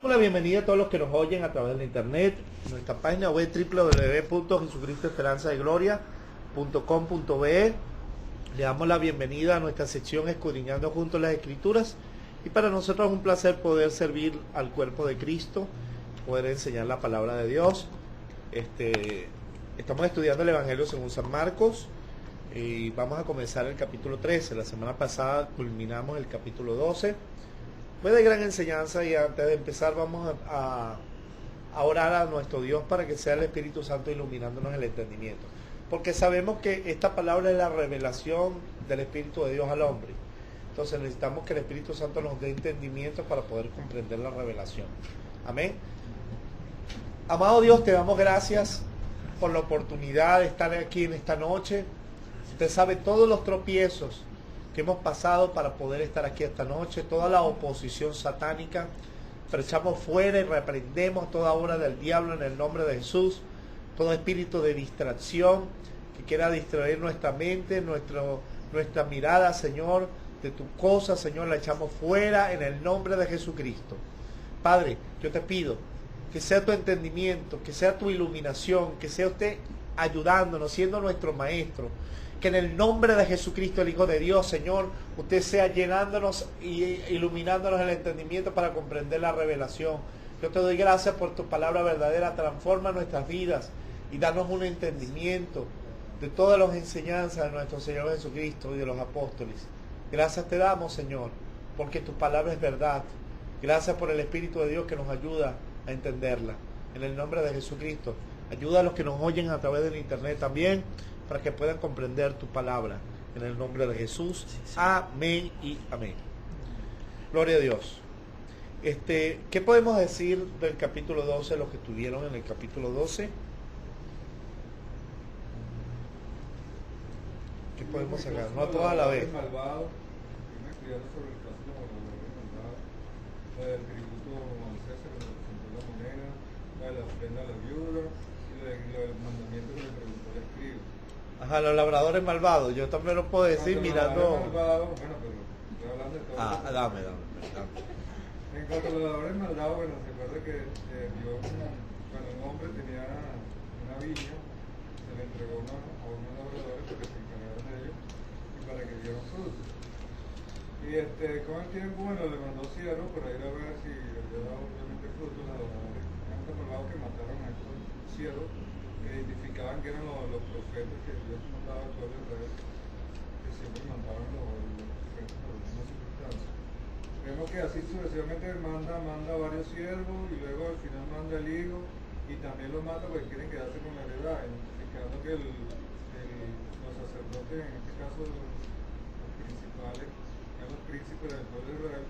La bienvenida a todos los que nos oyen a través de la internet, nuestra página web www.jesucristoesperanzadegloria.com.be. Le damos la bienvenida a nuestra sección Escudriñando Juntos las Escrituras, y para nosotros es un placer poder servir al cuerpo de Cristo, poder enseñar la palabra de Dios. Estamos estudiando el Evangelio según San Marcos y vamos a comenzar el capítulo 13. La semana pasada culminamos el capítulo 12. Fue de gran enseñanza, y antes de empezar vamos a orar a nuestro Dios para que sea el Espíritu Santo iluminándonos el entendimiento, porque sabemos que esta palabra es la revelación del Espíritu de Dios al hombre. Entonces necesitamos que el Espíritu Santo nos dé entendimiento para poder comprender la revelación. Amén. Amado Dios, te damos gracias por la oportunidad de estar aquí en esta noche. Usted sabe todos los tropiezos que hemos pasado para poder estar aquí esta noche, toda la oposición satánica. Pero echamos fuera y reprendemos toda obra del diablo en el nombre de Jesús, todo espíritu de distracción que quiera distraer nuestra mente, nuestra mirada, Señor, de tu cosa, Señor, la echamos fuera en el nombre de Jesucristo. Padre, yo te pido que sea tu entendimiento, que sea tu iluminación, que sea usted ayudándonos, siendo nuestro maestro. Que en el nombre de Jesucristo, el Hijo de Dios, Señor, usted sea llenándonos y iluminándonos el entendimiento para comprender la revelación. Yo te doy gracias por tu palabra verdadera. Transforma nuestras vidas y danos un entendimiento de todas las enseñanzas de nuestro Señor Jesucristo y de los apóstoles. Gracias te damos, Señor, porque tu palabra es verdad. Gracias por el Espíritu de Dios que nos ayuda a entenderla. En el nombre de Jesucristo, ayuda a los que nos oyen a través del internet también, para que puedan comprender tu palabra. En el nombre de Jesús. Amén y amén. Gloria a Dios. ¿Qué podemos decir del capítulo 12, los que estuvieron en el capítulo 12? ¿Qué podemos sacar? No a todas a la vez. Malvado, sobre el caso de los malvados, la del tributo a César que representó la moneda, la de la ofrenda a la viuda y lo del mandamiento que le preguntó el escriba. Ajá, los labradores malvados. Yo también lo puedo decir mirando. Malvados, bueno, pero estoy hablando de todo. Dame. En cuanto a los labradores malvados, bueno, se acuerda que Dios, cuando un hombre tenía una viña, se le entregó a unos labradores para que se encargaran de ellos y para que dieran frutos. Y con el tiempo, bueno, le mandó siervos para ir a ver si había dado obviamente frutos los labradores. Eran tan malvados que mataron a estos siervos, que identificaban que eran los profetas que Dios mandaba al pueblo de Israel, que siempre mandaban los profetas por alguna circunstancia. Vemos que así sucesivamente manda varios siervos y luego al final manda el hijo y también los mata porque quieren quedarse con la heredad, indicando que los sacerdotes, en este caso los principales, los príncipes del pueblo de Israel,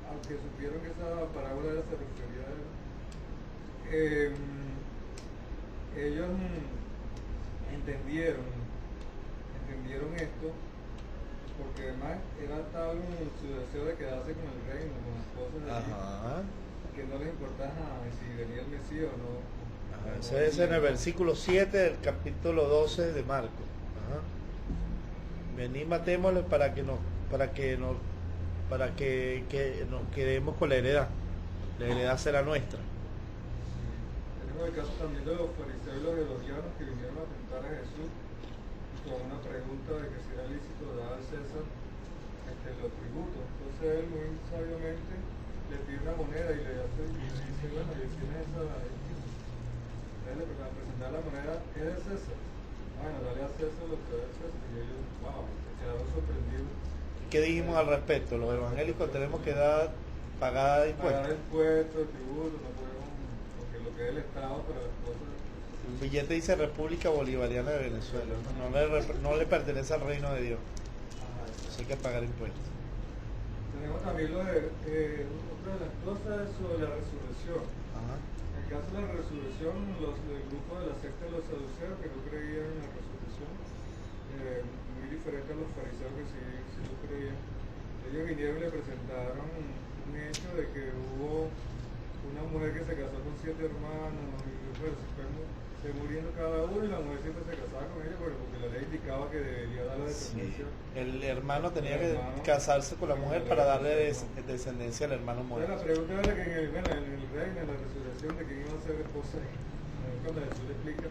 aunque supieron que esa parábola se refería a ellos entendieron esto, porque además era tal su deseo de quedarse con el reino, con las cosas de Dios, que no les importaba si venía el Mesías o no. Ese es en el versículo 7 del capítulo 12 de Marcos. Vení, matémosle para que nos quedemos con la heredad. La heredad será nuestra. Tenemos el caso también de los fariseos y los herodianos que vinieron a tentar a Jesús con una pregunta de que si era lícito dar al César los tributos. Entonces él muy sabiamente le pide una moneda y le dice, bueno, ¿y quién es esa? Entonces le presentar la moneda, ¿es de César? Bueno, dale a César lo que es de César. Y ellos, wow, quedaron sorprendidos. ¿Qué dijimos al respecto? Los evangélicos tenemos que pagar impuestos. Pagar impuestos, tributos, no podemos, porque lo que es el Estado para las cosas. El billete dice República Bolivariana de Venezuela. No le pertenece al reino de Dios. Entonces hay que pagar impuestos. Tenemos también otra de las cosas sobre la resurrección. En el caso de la resurrección, el grupo de la secta de los saduceos que no creían en la resurrección, muy diferente a los fariseos que sí lo creían, ellos vinieron y le presentaron un hecho de que hubo una mujer que se casó con 7 hermanos, y pues se muriendo cada uno, y la mujer siempre se casaba con ella porque la ley indicaba que debería dar la descendencia. El hermano tenía El que hermano, casarse con la mujer para darle descendencia al hermano Entonces, muerto. la pregunta era que en el reino, en la resurrección, de quién iba a ser esposa, cuando Jesús le explica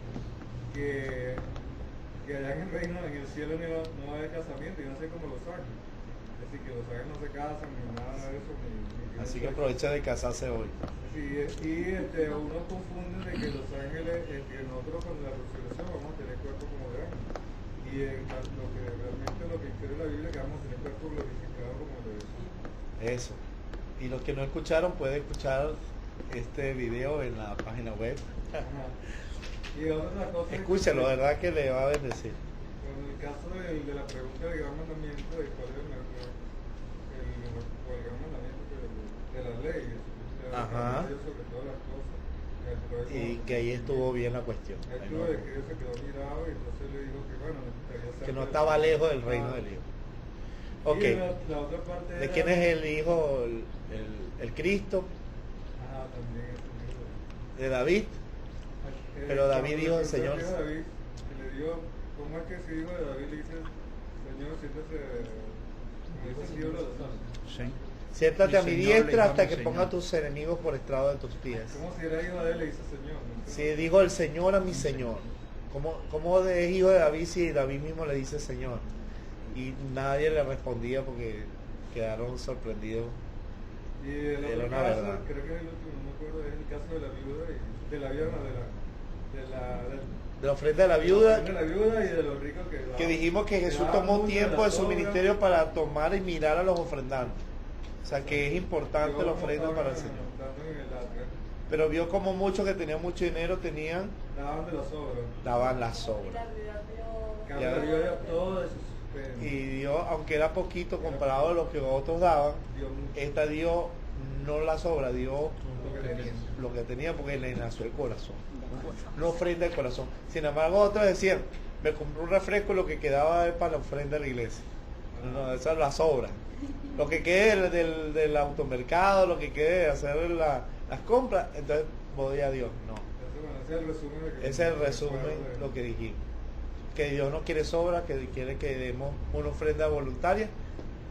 que allá en el reino, en el cielo, no va a haber casamiento, y no sé como los ángeles. Es decir, que los ángeles no se casan ni nada de eso. Así que aprovecha de casarse hoy. Sí, y uno confunde de que los ángeles, que nosotros con la resurrección vamos a tener cuerpo como de ángeles. Y lo que infiere la Biblia es que vamos a tener cuerpo glorificado como de Jesús. Eso. Y los que no escucharon pueden escuchar este video en la página web. Ajá. Y otra cosa Escúchalo, ¿verdad? Que le va a bendecir. En el caso de la pregunta del gran mandamiento, de cuál es el gran mandamiento de la ley, Ajá. sobre todas las cosas. Y que ahí estuvo bien la cuestión. Él tuvo de que él se quedó mirado, y entonces le dijo que bueno, necesitaría ser Que no estaba lejos del reino del Hijo. Ok. Y la otra parte ¿De era, quién es el Hijo? El Cristo. Ajá, también es un hijo De David. Pero David dijo al Señor. David, que le dio, ¿cómo es que ese hijo de David le dice, Señor, siéntese, me dice Dios lo Sí. Siéntate a mi Mi Señor, le diestra hasta llamo que Señor. ponga a tus enemigos por estrado de tus pies. Como si era hijo de él, le dice Señor. ¿No? Sí, dijo el Señor a mi Señor. ¿Cómo es hijo de David si David mismo le dice Señor? Y nadie le respondía porque quedaron sorprendidos. Y el Era otro una caso, verdad. creo que es el último, no me acuerdo, es el caso de la viuda, de la viuda, De la ofrenda de la viuda, de la viuda y de los ricos que daban. que dijimos que Jesús Daban tomó mucho tiempo la de su sobra. ministerio para tomar y mirar a los ofrendantes. O sea que es importante la Luego ofrenda estaban para el Señor. montando en el atrio, Pero vio como muchos que tenían mucho dinero daban de las obras. daban las sobras. Cambio, la viuda dio todo de sus bienes. Y dio, aunque era poquito comparado a lo que otros daban, Dio mucho. esta dio no la sobra, dio Lo que tenía. lo que tenía porque le nació el corazón. No ofrenda el corazón. Sin embargo, otros decían, me compré un refresco, lo que quedaba es para la ofrenda de la iglesia. No, esa es la sobra. Lo que quede del automercado, lo que quede de hacer las compras, entonces voy a Dios. No. Ese es el resumen. Ese es el resumen, lo que dijimos. Que Dios no quiere sobra, que quiere que demos una ofrenda voluntaria,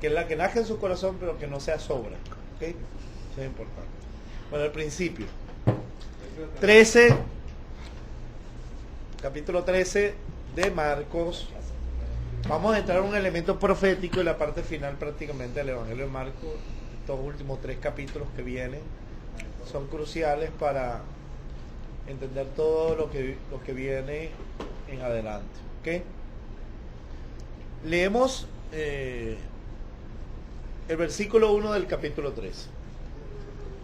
que es la que nace en su corazón, pero que no sea sobra. ¿Ok? Eso es importante. Bueno, el principio. 13, capítulo 13 de Marcos. Vamos a entrar a un elemento profético en la parte final prácticamente del Evangelio de Marcos. Estos últimos 3 capítulos que vienen son cruciales para entender todo lo que viene en adelante. ¿Ok? Leemos el versículo 1 del capítulo 13.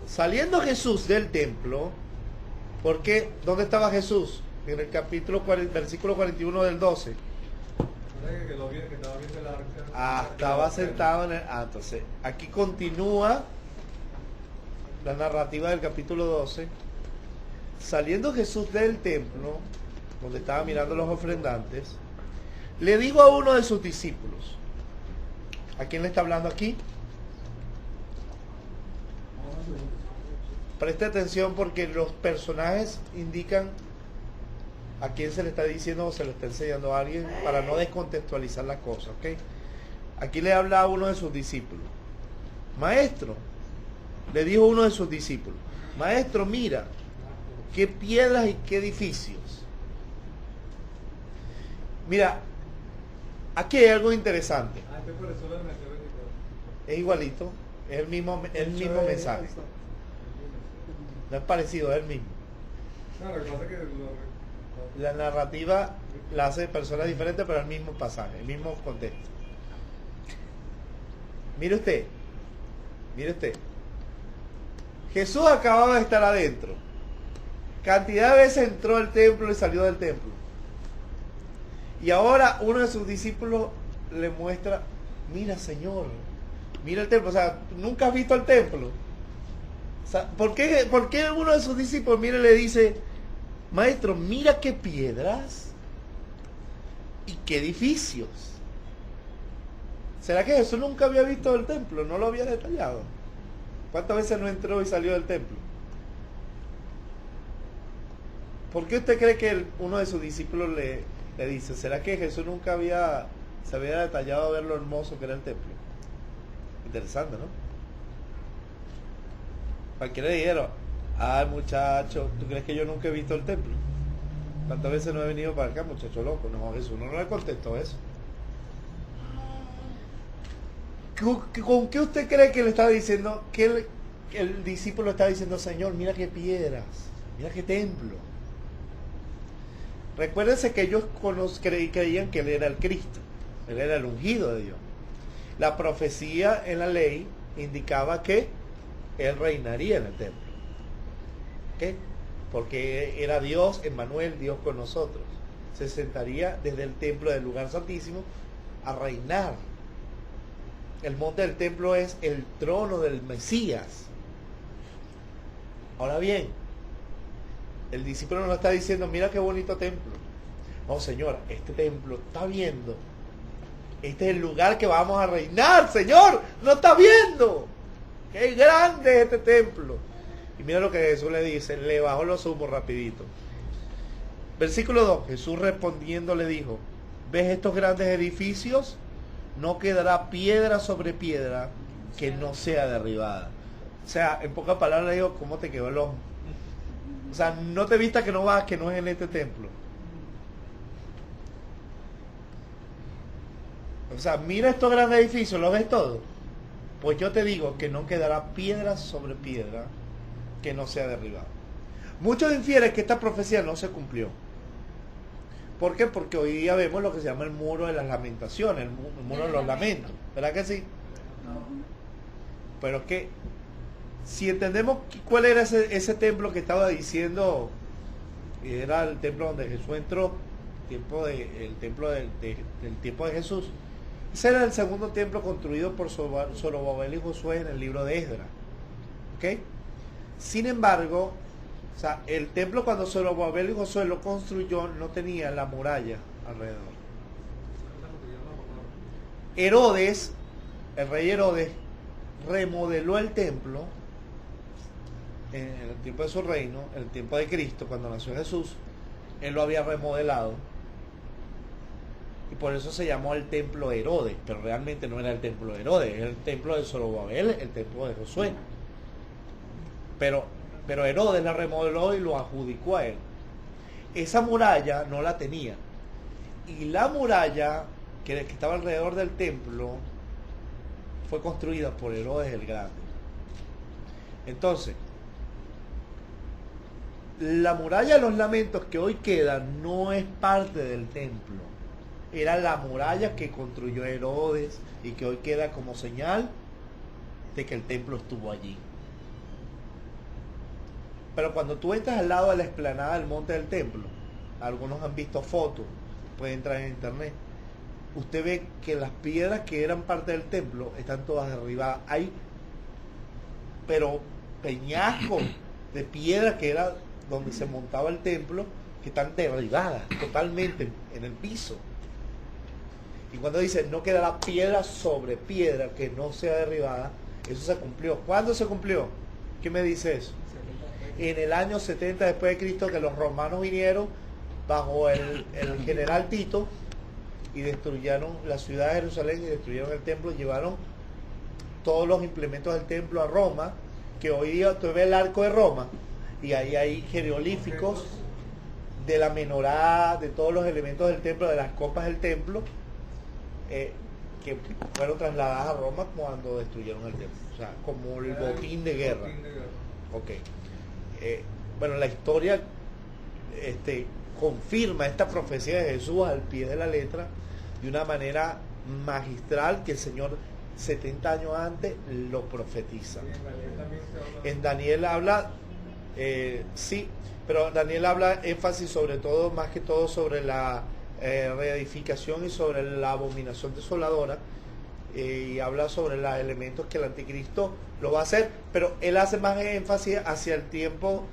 Saliendo Jesús del templo, porque ¿dónde estaba Jesús? En el capítulo versículo 41 del 12. Que estaba viendo el arca. Estaba sentado en el... entonces, aquí continúa la narrativa del capítulo 12. Saliendo Jesús del templo, donde estaba mirando los ofrendantes, le dijo a uno de sus discípulos. ¿A quién le está hablando aquí? Preste atención porque los personajes indican a quién se le está diciendo o se le está enseñando a alguien para no descontextualizar la cosa, ¿ok? Aquí le habla a uno de sus discípulos. Maestro, le dijo uno de sus discípulos, maestro, mira, qué piedras y qué edificios. Mira, aquí hay algo interesante. Por eso le metió 24. Es igualito, es el mismo mensaje. No es parecido, es el mismo. No, lo que pasa es que La narrativa la hace de personas diferentes, pero el mismo pasaje, el mismo contexto. Mire usted. Jesús acababa de estar adentro. Cantidad de veces entró al templo y salió del templo. Y ahora uno de sus discípulos le muestra, mira Señor, mira el templo. O sea, ¿nunca has visto el templo? O sea, ¿por qué uno de sus discípulos, mire, le dice, maestro, mira qué piedras y qué edificios? ¿Será que Jesús nunca había visto el templo? ¿No lo había detallado? ¿Cuántas veces no entró y salió del templo? ¿Por qué usted cree que uno de sus discípulos le dice, ¿será que Jesús nunca se había detallado a ver lo hermoso que era el templo? Interesante, ¿no? Cualquiera le dijeron, ay muchacho, ¿tú crees que yo nunca he visto el templo? ¿Cuántas veces no he venido para acá, muchacho loco? No, Jesús no le contestó eso. ¿Con qué usted cree que le estaba diciendo, que el discípulo estaba diciendo, Señor, mira qué piedras, mira qué templo? Recuérdense que ellos creían que Él era el Cristo, Él era el ungido de Dios. La profecía en la ley indicaba que Él reinaría en el templo. ¿Ok? Porque era Dios, Emmanuel, Dios con nosotros. Se sentaría desde el templo del lugar santísimo a reinar. El monte del templo es el trono del Mesías. Ahora bien, el discípulo no está diciendo, mira qué bonito templo. No, señora, este templo está viendo. Este es el lugar que vamos a reinar, Señor. No está viendo. Qué grande es este templo. Y mira lo que Jesús le dice, le bajó los humos rapidito. Versículo 2, Jesús respondiendo le dijo, ¿ves estos grandes edificios? No quedará piedra sobre piedra que no sea derribada. O sea, en pocas palabras le digo, ¿cómo te quedó el ojo? O sea, no te vista que no vas, que no es en este templo. O sea, mira estos grandes edificios, ¿lo ves todo? Pues yo te digo que no quedará piedra sobre piedra que no sea derribada. Muchos infieren que esta profecía no se cumplió. ¿Por qué? Porque hoy día vemos lo que se llama el muro de las lamentaciones, el muro de los lamentos. ¿Verdad que sí? Pero es que, si entendemos cuál era ese templo que estaba diciendo, era el templo donde Jesús entró, el templo del tiempo de Jesús. Ese era el segundo templo construido por Zorobabel y Josué en el libro de Esdras. ¿Ok? Sin embargo, o sea, el templo cuando Zorobabel y Josué lo construyó no tenía la muralla alrededor. Herodes, el rey Herodes, remodeló el templo en el tiempo de su reino, en el tiempo de Cristo, cuando nació Jesús. Él lo había remodelado y por eso se llamó el templo de Herodes, pero realmente no era el templo de Herodes, era el templo de Zorobabel, el templo de Josué. Pero Herodes la remodeló y lo adjudicó a él. Esa muralla no la tenía. Y la muralla que estaba alrededor del templo fue construida por Herodes el Grande. Entonces, la muralla de los lamentos que hoy queda no es parte del templo. Era la muralla que construyó Herodes y que hoy queda como señal de que el templo estuvo allí. Pero cuando tú entras al lado de la explanada del monte del templo, algunos han visto fotos, pueden entrar en internet, usted ve que las piedras que eran parte del templo están todas derribadas. Hay, pero peñascos de piedras que era donde se montaba el templo, que están derribadas totalmente en el piso. Y cuando dice no quedará piedra sobre piedra que no sea derribada, eso se cumplió. ¿Cuándo se cumplió? ¿Qué me dice eso? En el año 70 después de Cristo, que los romanos vinieron bajo el general Tito y destruyeron la ciudad de Jerusalén y destruyeron el templo, llevaron todos los implementos del templo a Roma, que hoy día tú ves el arco de Roma y ahí hay jeroglíficos de la menorá, de todos los elementos del templo, de las copas del templo, que fueron trasladadas a Roma cuando destruyeron el templo, o sea, como el botín de guerra. Ok. Bueno, la historia confirma esta profecía de Jesús al pie de la letra de una manera magistral que el Señor 70 años antes lo profetiza. En Daniel habla, sí, pero Daniel habla énfasis sobre todo, más que todo sobre la reedificación y sobre la abominación desoladora, y habla sobre los elementos que el anticristo lo va a hacer, pero él hace más énfasis hacia el tiempo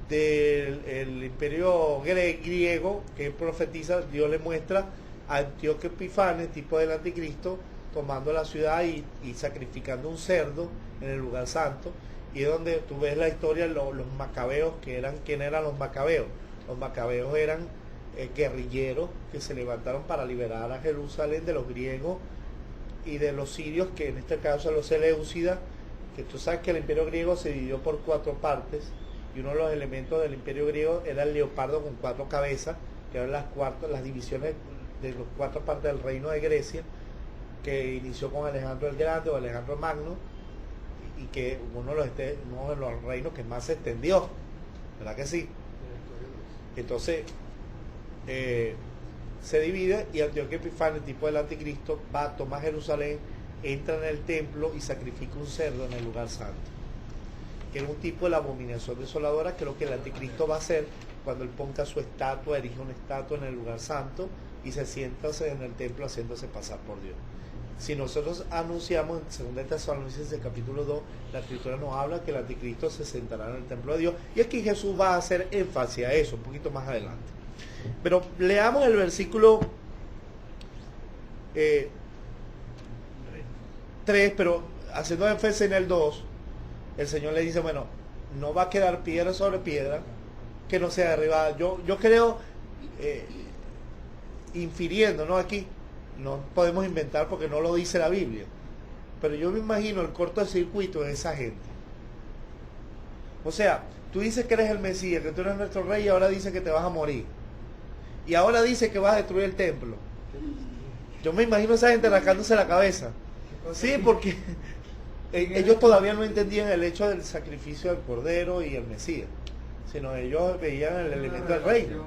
del imperio griego, que él profetiza. Dios le muestra a Antíoco Epifanes, tipo del anticristo, tomando la ciudad y sacrificando un cerdo en el lugar santo, y es donde tú ves la historia, los macabeos, ¿quién eran los macabeos? Los macabeos eran guerrilleros que se levantaron para liberar a Jerusalén de los griegos y de los sirios, que en este caso los seleucidas, que tú sabes que el imperio griego se dividió por 4 partes, y uno de los elementos del imperio griego era el leopardo con 4 cabezas, que eran las divisiones de las 4 partes del reino de Grecia, que inició con Alejandro el Grande o Alejandro Magno, y que uno de los reinos que más se extendió, ¿verdad que sí? Entonces se divide, y Antíoco Epífanes, tipo del anticristo, va, toma Jerusalén, entra en el templo y sacrifica un cerdo en el lugar santo, que es un tipo de la abominación desoladora, que es lo que el anticristo va a hacer cuando él ponga su estatua, erige una estatua en el lugar santo y se sienta en el templo haciéndose pasar por Dios. Si nosotros anunciamos en 2 Tesalonicenses capítulo 2, la escritura nos habla que el anticristo se sentará en el templo de Dios, y aquí Jesús va a hacer énfasis a eso un poquito más adelante. Pero leamos el versículo 3, pero haciendo énfasis en el 2, el Señor le dice, bueno, no va a quedar piedra sobre piedra que no sea derribada. Yo creo, infiriendo, ¿no? Aquí no podemos inventar porque no lo dice la Biblia, pero yo me imagino el cortocircuito de esa gente. O sea, tú dices que eres el Mesías, que tú eres nuestro rey, y ahora dices que te vas a morir, y ahora dices que vas a destruir el templo. Yo me imagino a esa gente rascándose la cabeza. Sí, porque ellos todavía no entendían el hecho del sacrificio del Cordero y el Mesías, sino ellos veían el elemento del reino.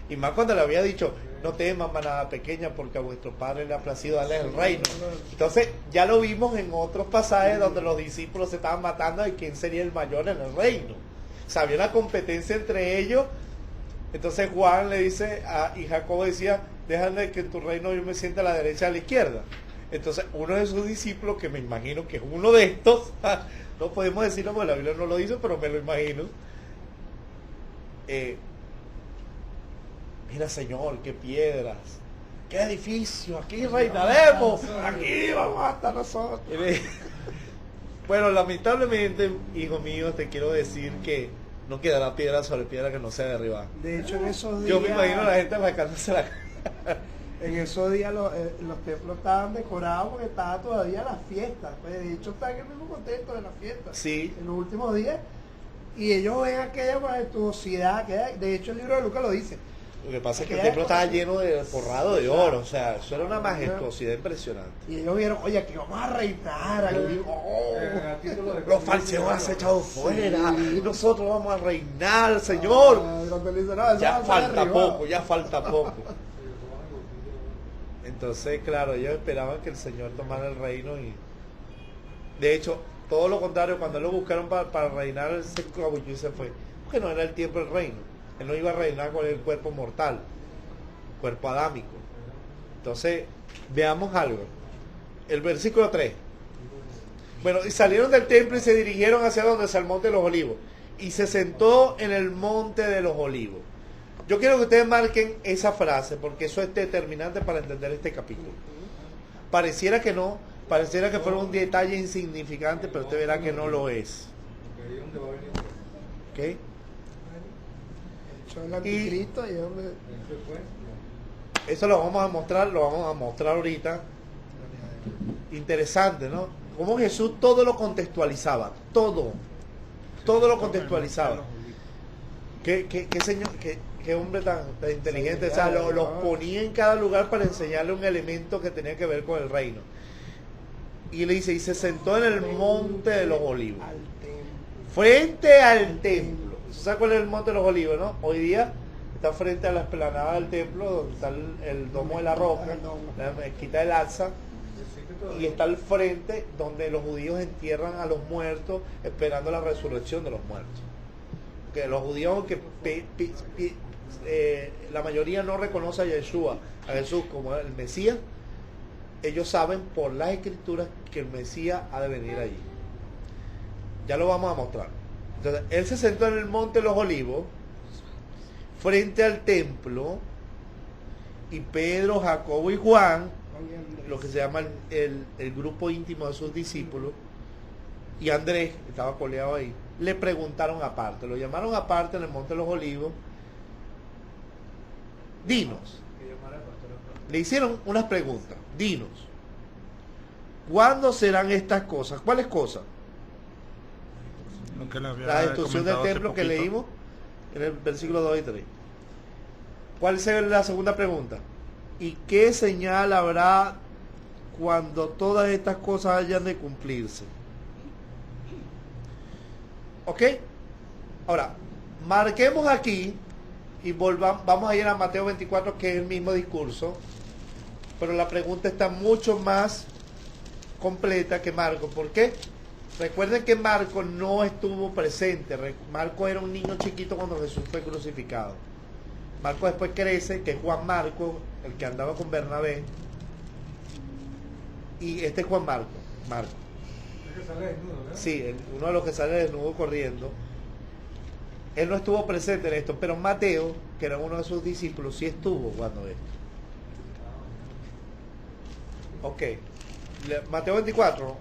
Y más cuando le había dicho, no temas, manada pequeña, porque a vuestro Padre le ha placido darles el reino. Entonces ya lo vimos en otros pasajes donde los discípulos se estaban matando de quién sería el mayor en el reino. O sea, había una competencia entre ellos. Entonces Juan le dice, y Jacobo decía, déjame que en tu reino yo me siente a la derecha y a la izquierda. Entonces uno de sus discípulos, que me imagino que es uno de estos, no podemos decirlo porque la Biblia no lo dice, pero me lo imagino, mira, Señor, qué piedras, qué edificio, aquí reinaremos, aquí vamos a estar nosotros. Bueno, lamentablemente, hijo mío, te quiero decir que no quedará piedra sobre piedra que no sea derribada. De hecho, en esos días, yo me imagino a la gente arrancándose la en esos días los templos estaban decorados porque estaba todavía la fiesta. Pues de hecho están en el mismo contexto de la fiesta. Sí. En los últimos días. Y ellos ven aquella majestuosidad que hay. De hecho el libro de Lucas lo dice. Lo que pasa es que el templo estaba lleno de forrado de oro, o sea, eso era una majestuosidad impresionante. Y ellos vieron, oye, aquí vamos a reinar, aquí, los falseos han echado fuera, y nosotros vamos a reinar, Señor. Ya falta poco, ya falta poco. Entonces, claro, ellos esperaban que el Señor tomara el reino, y de hecho, todo lo contrario, cuando lo buscaron para reinar, él se escabulló y se fue, porque no era el tiempo del reino. Él no iba a reinar con el cuerpo mortal, cuerpo adámico. Entonces, veamos algo. El versículo 3. Bueno, y salieron del templo y se dirigieron hacia donde es el monte de los olivos. Y se sentó en el monte de los olivos. Yo quiero que ustedes marquen esa frase, porque eso es determinante para entender este capítulo. Pareciera que no, pareciera que fuera un detalle insignificante, pero usted verá que no lo es. ¿Ok? El anticristo y donde... Eso lo vamos a mostrar ahorita. Interesante, ¿no? Cómo Jesús todo lo contextualizaba, todo lo contextualizaba. Qué señor, qué hombre tan inteligente, o sea, los ponía en cada lugar para enseñarle un elemento que tenía que ver con el reino. Y le dice, y se sentó en el monte de los olivos, frente al templo. ¿Sabes cuál es el monte de los olivos, no? Hoy día está frente a la explanada del templo, donde está el domo de la roca, la mezquita del Aqsa, y está al frente donde los judíos entierran a los muertos esperando la resurrección de los muertos. Que los judíos, aunque la mayoría no reconoce a Yeshua, a Jesús como el Mesías, ellos saben por las escrituras que el Mesías ha de venir allí. Ya lo vamos a mostrar. Entonces, él se sentó en el monte de los olivos, frente al templo, y Pedro, Jacobo y Juan, lo que se llama el grupo íntimo de sus discípulos, y Andrés, estaba coleado ahí, le preguntaron aparte, lo llamaron aparte en el Monte de los Olivos. Dinos, le hicieron unas preguntas, dinos, ¿cuándo serán estas cosas? ¿Cuáles cosas? Lo que le había La destrucción del comentado hace templo que poquito. leímos en el versículo 2 y 3. ¿Cuál es la segunda pregunta? ¿Y qué señal habrá cuando todas estas cosas hayan de cumplirse? ¿Ok? Ahora, marquemos aquí y vamos a ir a Mateo 24, que es el mismo discurso, pero la pregunta está mucho más completa que Marcos. ¿Por qué? Recuerden que Marcos no estuvo presente. Marcos era un niño chiquito cuando Jesús fue crucificado. Marcos después crece, que es Juan Marcos, el que andaba con Bernabé. Y este es Juan Marcos. Es que sale desnudo, ¿verdad? Sí, uno de los que sale desnudo corriendo. Él no estuvo presente en esto, pero Mateo, que era uno de sus discípulos, sí estuvo cuando esto. Ok. Mateo 24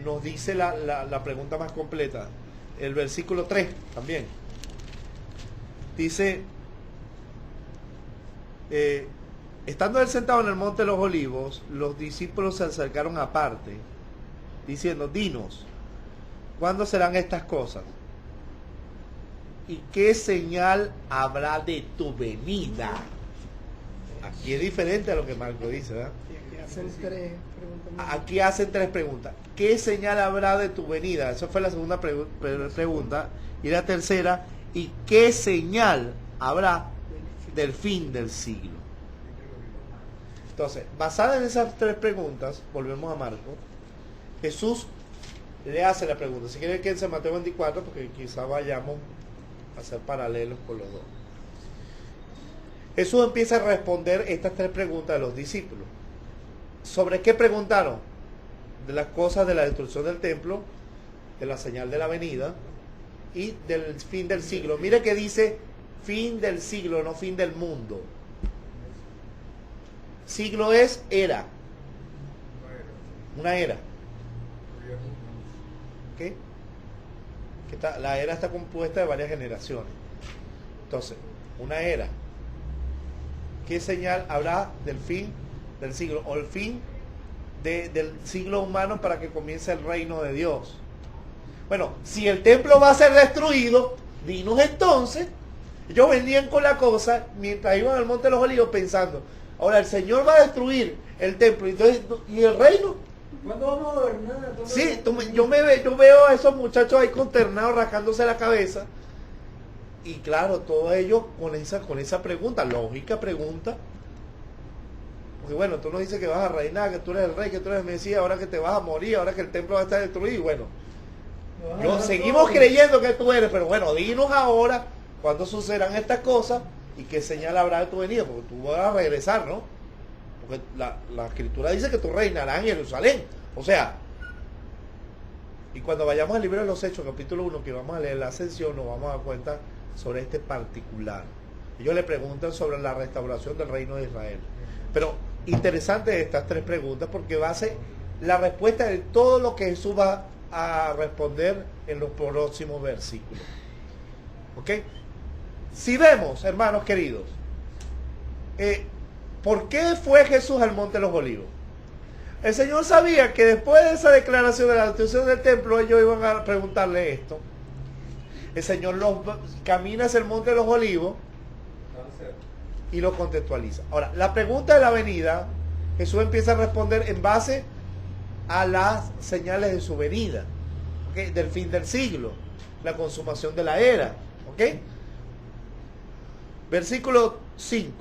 nos dice la pregunta más completa. El versículo 3 también. Dice, estando él sentado en el monte de los olivos, los discípulos se acercaron aparte, diciendo, dinos, ¿cuándo serán estas cosas? ¿Y qué señal habrá de tu venida? Aquí es diferente a lo que Marco dice, ¿verdad? Y aquí hacen tres preguntas más. Aquí hacen tres preguntas. ¿Qué señal habrá de tu venida? Esa fue la segunda pregunta. Y la tercera, ¿y qué señal habrá del fin del siglo? Entonces, basada en esas tres preguntas, volvemos a Marco, Jesús le hace la pregunta. Si quieren quédense en Mateo 24, porque quizá vayamos a hacer paralelos con los dos. Jesús empieza a responder estas tres preguntas de los discípulos. ¿Sobre qué preguntaron? De las cosas de la destrucción del templo, de la señal de la venida y del fin del siglo. Mire que dice fin del siglo, no fin del mundo. Siglo es era, una era. ¿Ok? La era está compuesta de varias generaciones. Entonces, una era. ¿Qué señal habrá del fin del siglo? O el fin del siglo humano para que comience el reino de Dios. Bueno, si el templo va a ser destruido, dinos entonces. Ellos venían con la cosa mientras iban al Monte de los Olivos pensando, ahora el Señor va a destruir el templo, entonces, ¿y el reino? ¿Cuándo vamos a gobernar? Sí, yo veo a esos muchachos ahí consternados, rascándose la cabeza. Y claro, todos ellos con esa pregunta, lógica pregunta. Porque bueno, tú nos dices que vas a reinar, que tú eres el rey, que tú eres el Mesías, ahora que te vas a morir, ahora que el templo va a estar destruido. Y bueno, seguimos creyendo que tú eres, pero bueno, dinos ahora cuándo sucederán estas cosas y qué señal habrá de tu venida, porque tú vas a regresar, ¿no? Porque la escritura dice que tú reinarás en Jerusalén. O sea, y cuando vayamos al libro de los Hechos, capítulo 1, que vamos a leer la ascensión, nos vamos a dar cuenta sobre este particular. Ellos le preguntan sobre la restauración del reino de Israel. Pero interesante estas tres preguntas porque va a ser la respuesta de todo lo que Jesús va a responder en los próximos versículos. ¿Ok? Si vemos, hermanos queridos, ¿por qué fue Jesús al Monte de los Olivos? El Señor sabía que después de esa declaración de la destrucción del templo, ellos iban a preguntarle esto. El Señor camina hacia el Monte de los Olivos y lo contextualiza. Ahora, la pregunta de la venida, Jesús empieza a responder en base a las señales de su venida, ¿okay? Del fin del siglo, la consumación de la era. ¿Ok? Versículo 5.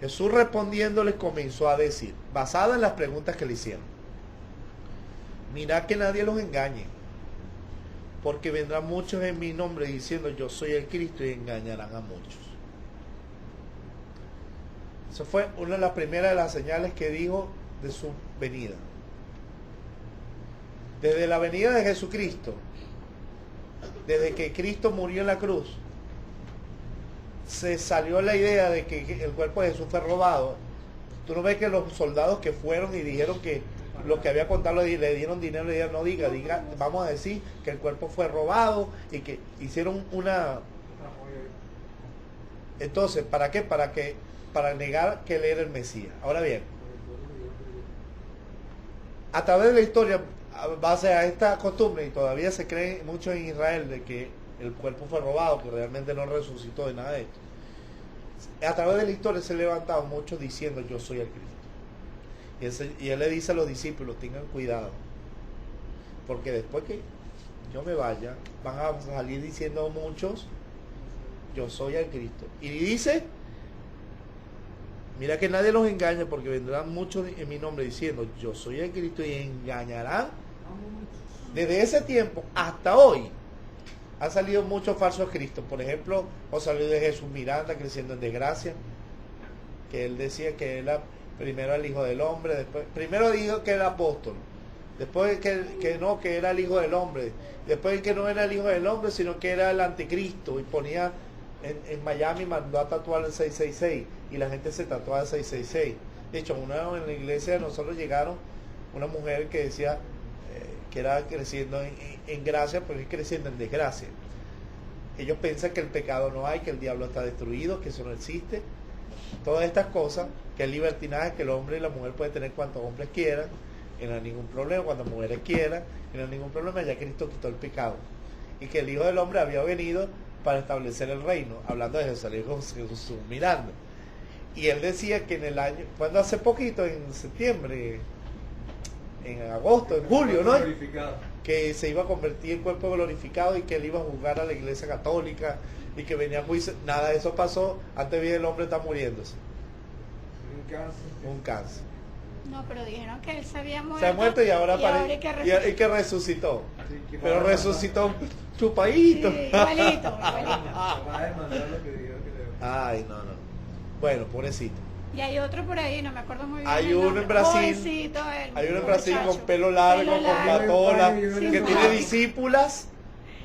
Jesús respondiendo les comenzó a decir, basada en las preguntas que le hicieron, mirad que nadie los engañe, porque vendrán muchos en mi nombre diciendo yo soy el Cristo y engañarán a muchos. Eso fue una de las primeras de las señales que dijo de su venida. Desde la venida de Jesucristo, desde que Cristo murió en la cruz, se salió la idea de que el cuerpo de Jesús fue robado. Tú no ves que los soldados que fueron y dijeron que los que había contado le dieron dinero, le dijeron, no diga, vamos a decir que el cuerpo fue robado y que hicieron una... Entonces, ¿para qué? Para negar que él era el Mesías. Ahora bien, a través de la historia, a base a esta costumbre, y todavía se cree mucho en Israel de que el cuerpo fue robado, que realmente no resucitó de nada de esto. A través de la historia se han levantado muchos diciendo, yo soy el Cristo. Y él le dice a los discípulos, tengan cuidado, porque después que yo me vaya, van a salir diciendo muchos, yo soy el Cristo. Y dice, mira que nadie los engañe, porque vendrán muchos en mi nombre diciendo, yo soy el Cristo, y engañarán. Desde ese tiempo hasta hoy han salido muchos falsos cristos. Por ejemplo, salió de Jesús Miranda, creciendo en desgracia, que él decía que era primero el hijo del hombre, después primero dijo que era apóstol, después que no, que era el hijo del hombre, después que no era el hijo del hombre, sino que era el anticristo, y ponía en Miami, mandó a tatuar el 666, y la gente se tatuaba el 666. De hecho, en la iglesia de nosotros llegaron una mujer que decía que era creciendo en gracia, pero es creciendo en desgracia. Ellos piensan que el pecado no hay, que el diablo está destruido, que eso no existe. Todas estas cosas, que el libertinaje, que el hombre y la mujer pueden tener cuantos hombres quieran, y no hay ningún problema, cuantas mujeres quieran, y no hay ningún problema, ya Cristo quitó el pecado. Y que el Hijo del Hombre había venido para establecer el reino, hablando de Jesús Miranda. Y él decía que en el año, cuando hace poquito, en septiembre, en agosto, en julio, ¿no? Que se iba a convertir en cuerpo glorificado y que él iba a juzgar a la iglesia católica y que venía a juicio. Nada de eso pasó. Antes bien el hombre está muriéndose. Un cáncer. No, pero dijeron que él se había muerto. Se ha muerto y ahora y que resucitó. Sí, pero resucitó chupadito. Sí, igualito. Ay, no. Bueno, pobrecito. Y hay otro por ahí, no me acuerdo muy bien. Hay uno en Brasil. Hay uno en Brasil con pelo largo, con patola, que tiene discípulas.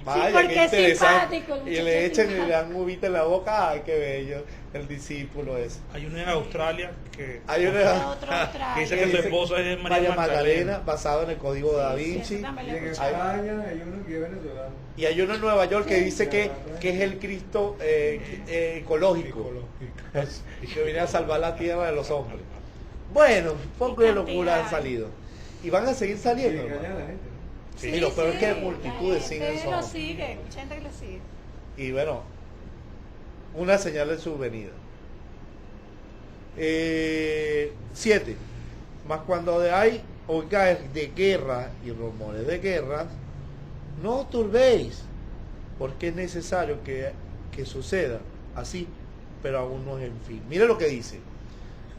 Vaya, porque qué interesante. es simpático. Y le echan y le dan uvita en la boca. Ay, qué bello. El discípulo ese. Hay uno en Australia que dice que su esposa es María Magdalena, basado en el código da Vinci. Y en España hay uno que es venezolano. Y hay uno en Nueva York que dice que es el Cristo ecológico. Que viene a salvar la tierra de los hombres. Bueno, poco de locura han salido. Y van a seguir saliendo. Sí, engañan a la gente, ¿no? Sí, y lo peor es que multitudes siguen eso. Lo sigue, mucha gente que lo sigue. Y bueno, una señal de su venida. 7. Mas cuando oigáis de guerra y rumores de guerras, no os turbéis, porque es necesario que suceda así, pero aún no es en fin. Mire lo que dice.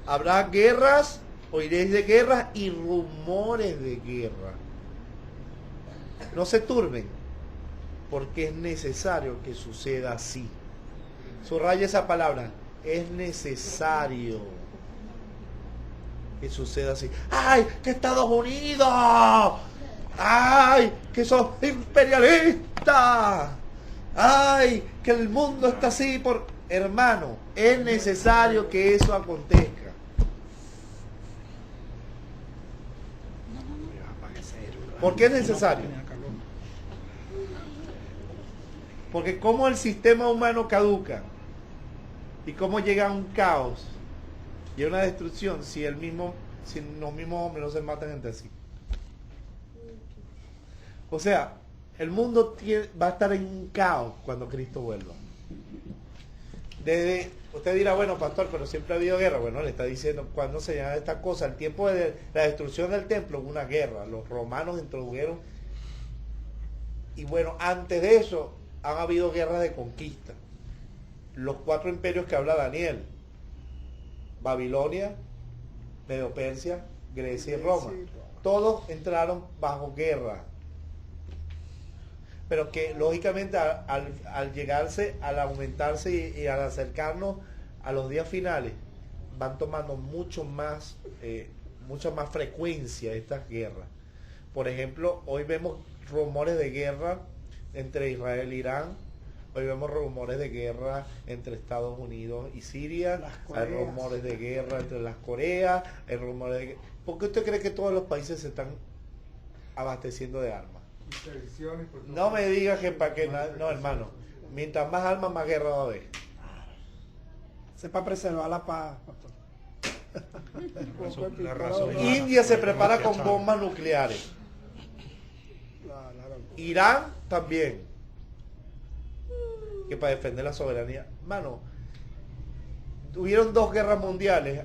Habrá guerras, oiréis de guerras y rumores de guerra. No se turben, porque es necesario que suceda así. Subraya esa palabra, es necesario que suceda así. ¡Ay, que Estados Unidos! ¡Ay, que son imperialistas! ¡Ay, que el mundo está así por... Hermano, es necesario que eso acontezca. ¿Por qué es necesario? Porque como el sistema humano caduca y cómo llega a un caos y a una destrucción si los mismos hombres no se matan entre sí. O sea, el mundo va a estar en un caos cuando Cristo vuelva. Usted dirá, bueno, pastor, pero siempre ha habido guerra. Bueno, le está diciendo cuando se llama esta cosa. El tiempo de la destrucción del templo, una guerra. Los romanos introdujeron. Y bueno, antes de eso han habido guerras de conquista. Los 4 imperios que habla Daniel: Babilonia, Medo-Persia, Grecia y Roma. Todos entraron bajo guerra. Pero que lógicamente al llegarse, al aumentarse y al acercarnos a los días finales, van tomando mucha más frecuencia estas guerras. Por ejemplo, hoy vemos rumores de guerra entre Israel e Irán. Hoy vemos rumores de guerra entre Estados Unidos y Siria. Hay rumores de guerra entre las Coreas. Hay rumores ¿Por qué usted cree que todos los países se están abasteciendo de armas? Intervenciones, por No me digas que para que... No, hermano. Mientras más armas, más guerra va a haber. Se para preservar la paz, pastor. La razón. India se prepara con bombas nucleares. Irán también. Que para defender la soberanía. Mano, hubieron 2 guerras mundiales.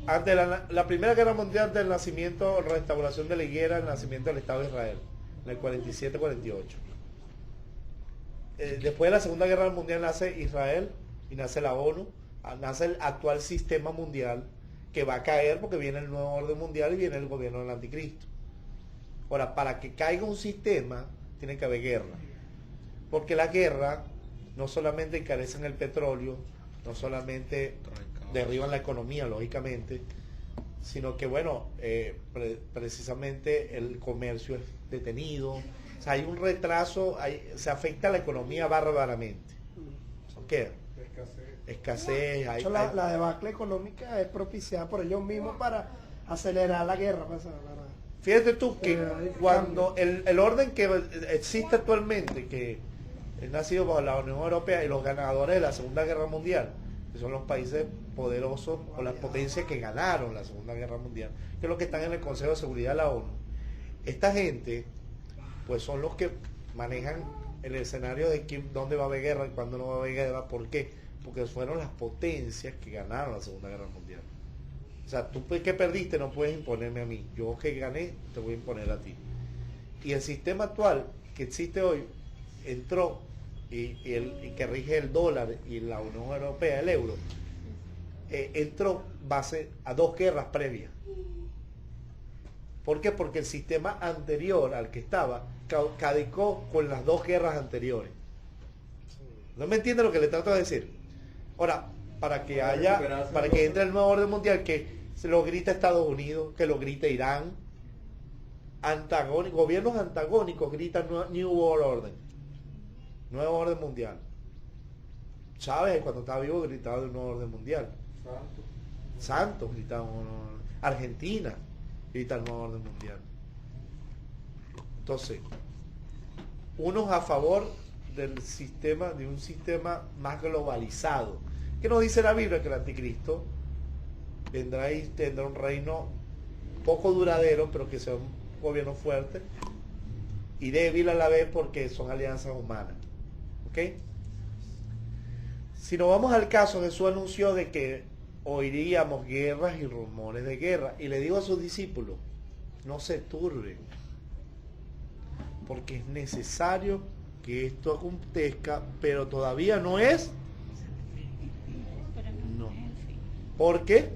Ante la primera guerra mundial del nacimiento, restauración de la higuera, el nacimiento del Estado de Israel, en el 47-48. Después de la segunda guerra mundial nace Israel y nace la ONU, nace el actual sistema mundial que va a caer porque viene el nuevo orden mundial y viene el gobierno del anticristo. Ahora, para que caiga un sistema, tiene que haber guerra. Porque la guerra no solamente encarecen el petróleo, no solamente derriban la economía, lógicamente, sino que, bueno, precisamente el comercio es detenido. O sea, hay un retraso, se afecta a la economía bárbaramente. ¿Qué? Escasez. De hecho, la debacle económica es propiciada por ellos mismos para acelerar la guerra. Fíjate tú que cuando el orden que existe actualmente, que es nacido bajo la Unión Europea y los ganadores de la Segunda Guerra Mundial, que son los países poderosos o las potencias que ganaron la Segunda Guerra Mundial, que es los que están en el Consejo de Seguridad de la ONU. Esta gente, pues son los que manejan el escenario de dónde va a haber guerra y cuándo no va a haber guerra. ¿Por qué? Porque fueron las potencias que ganaron la Segunda Guerra Mundial. O sea, tú que perdiste no puedes imponerme a mí. Yo que gané te voy a imponer a ti. Y el sistema actual que existe hoy entró y que rige el dólar y la Unión Europea, el euro, entró base a 2 guerras previas. ¿Por qué? Porque el sistema anterior al que estaba caducó con las 2 guerras anteriores. ¿No me entiende lo que le trato de decir? Ahora, para que entre el nuevo orden mundial, que se lo grita Estados Unidos, que lo grita Irán, gobiernos antagónicos gritan New World Order, nuevo orden mundial. Chávez, cuando estaba vivo, gritaba el nuevo orden mundial. Santos gritaba Argentina grita el nuevo orden mundial. Entonces, unos a favor del sistema, de un sistema más globalizado. ¿Qué nos dice la Biblia? Que el anticristo vendrá y tendrá un reino poco duradero, pero que sea un gobierno fuerte y débil a la vez, porque son alianzas humanas. ¿Ok? Si nos vamos al caso, Jesús anunció de que oiríamos guerras y rumores de guerra, y le digo a sus discípulos, no se turben, porque es necesario que esto acontezca, pero todavía no es. No. ¿Por qué?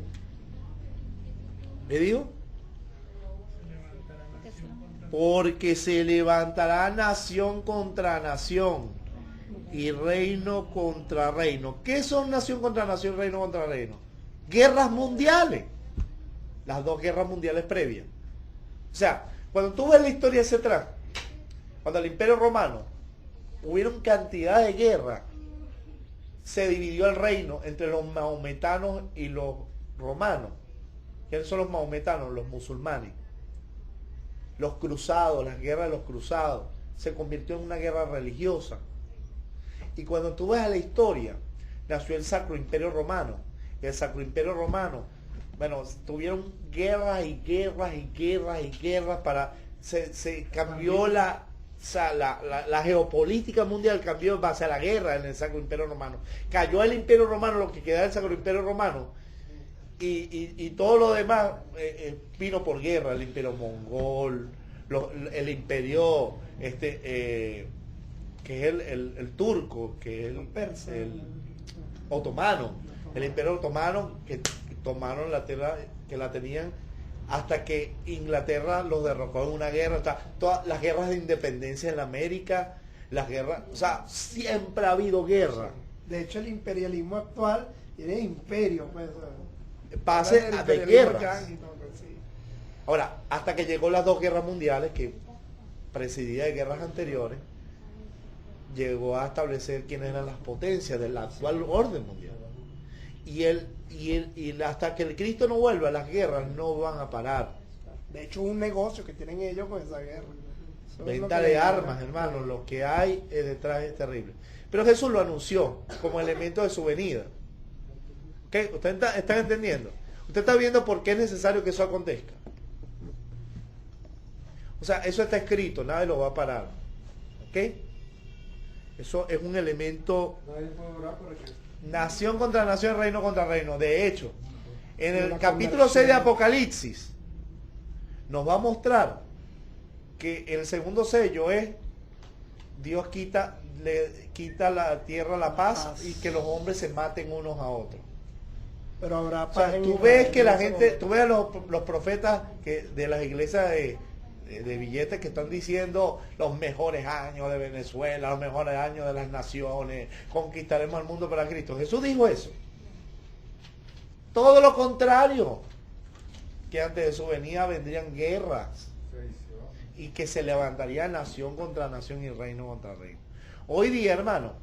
¿Le digo? Porque se levantará nación contra nación y reino contra reino. ¿Qué son nación contra nación, reino contra reino? Guerras mundiales. Las 2 guerras mundiales previas. O sea, cuando tú ves la historia hacia atrás, cuando el Imperio Romano hubieron cantidad de guerras, se dividió el reino entre los maometanos y los romanos. ¿Quiénes son los maometanos? Los musulmanes. Los cruzados, las guerras de los cruzados, se convirtió en una guerra religiosa. Y cuando tú ves a la historia, nació el Sacro Imperio Romano. Y el Sacro Imperio Romano, bueno, tuvieron guerras y guerras y guerras y guerras para... Se cambió la geopolítica mundial, cambió en base a la guerra en el Sacro Imperio Romano. Cayó el Imperio Romano, lo que queda del Sacro Imperio Romano, y todo lo demás vino por guerra. El Imperio Mongol, el Imperio que es el turco, que es el otomano, el Imperio Otomano, que tomaron la tierra, que la tenían hasta que Inglaterra los derrocó en una guerra. Todas las guerras de independencia en América, las guerras, o sea, siempre ha habido guerra. De hecho, el imperialismo actual tiene imperio, pues. Pase de guerras. Ahora, hasta que llegó las 2 guerras mundiales, que presidía de guerras anteriores, llegó a establecer quiénes eran las potencias del actual orden mundial. y hasta que el Cristo no vuelva, las guerras no van a parar. De hecho, un negocio que tienen ellos con esa guerra. Eso es lo Venta que de les armas, gana. hermano, lo que hay detrás es terrible. Pero Jesús lo anunció como elemento de su venida. ¿Ok? ¿Ustedes están entendiendo? Usted está viendo por qué es necesario que eso acontezca. O sea, eso está escrito, nadie lo va a parar. ¿Ok? Eso es un elemento, Nadie puede orar para que nación contra nación, reino contra reino. De hecho, en el La capítulo 6 de conversión. Apocalipsis, nos va a mostrar que el segundo sello es Dios le quita a la tierra la paz y que los hombres se maten unos a otros. Pero habrá O sea, paz en tú Israel ves que en la ese gente, momento. tú ves a los profetas de las iglesias de billetes que están diciendo los mejores años de Venezuela, los mejores años de las naciones, conquistaremos el mundo para Cristo. Jesús dijo eso. Todo lo contrario, que antes de su venida vendrían guerras sedición. y que se levantaría nación contra nación y reino contra reino. Hoy día, hermano,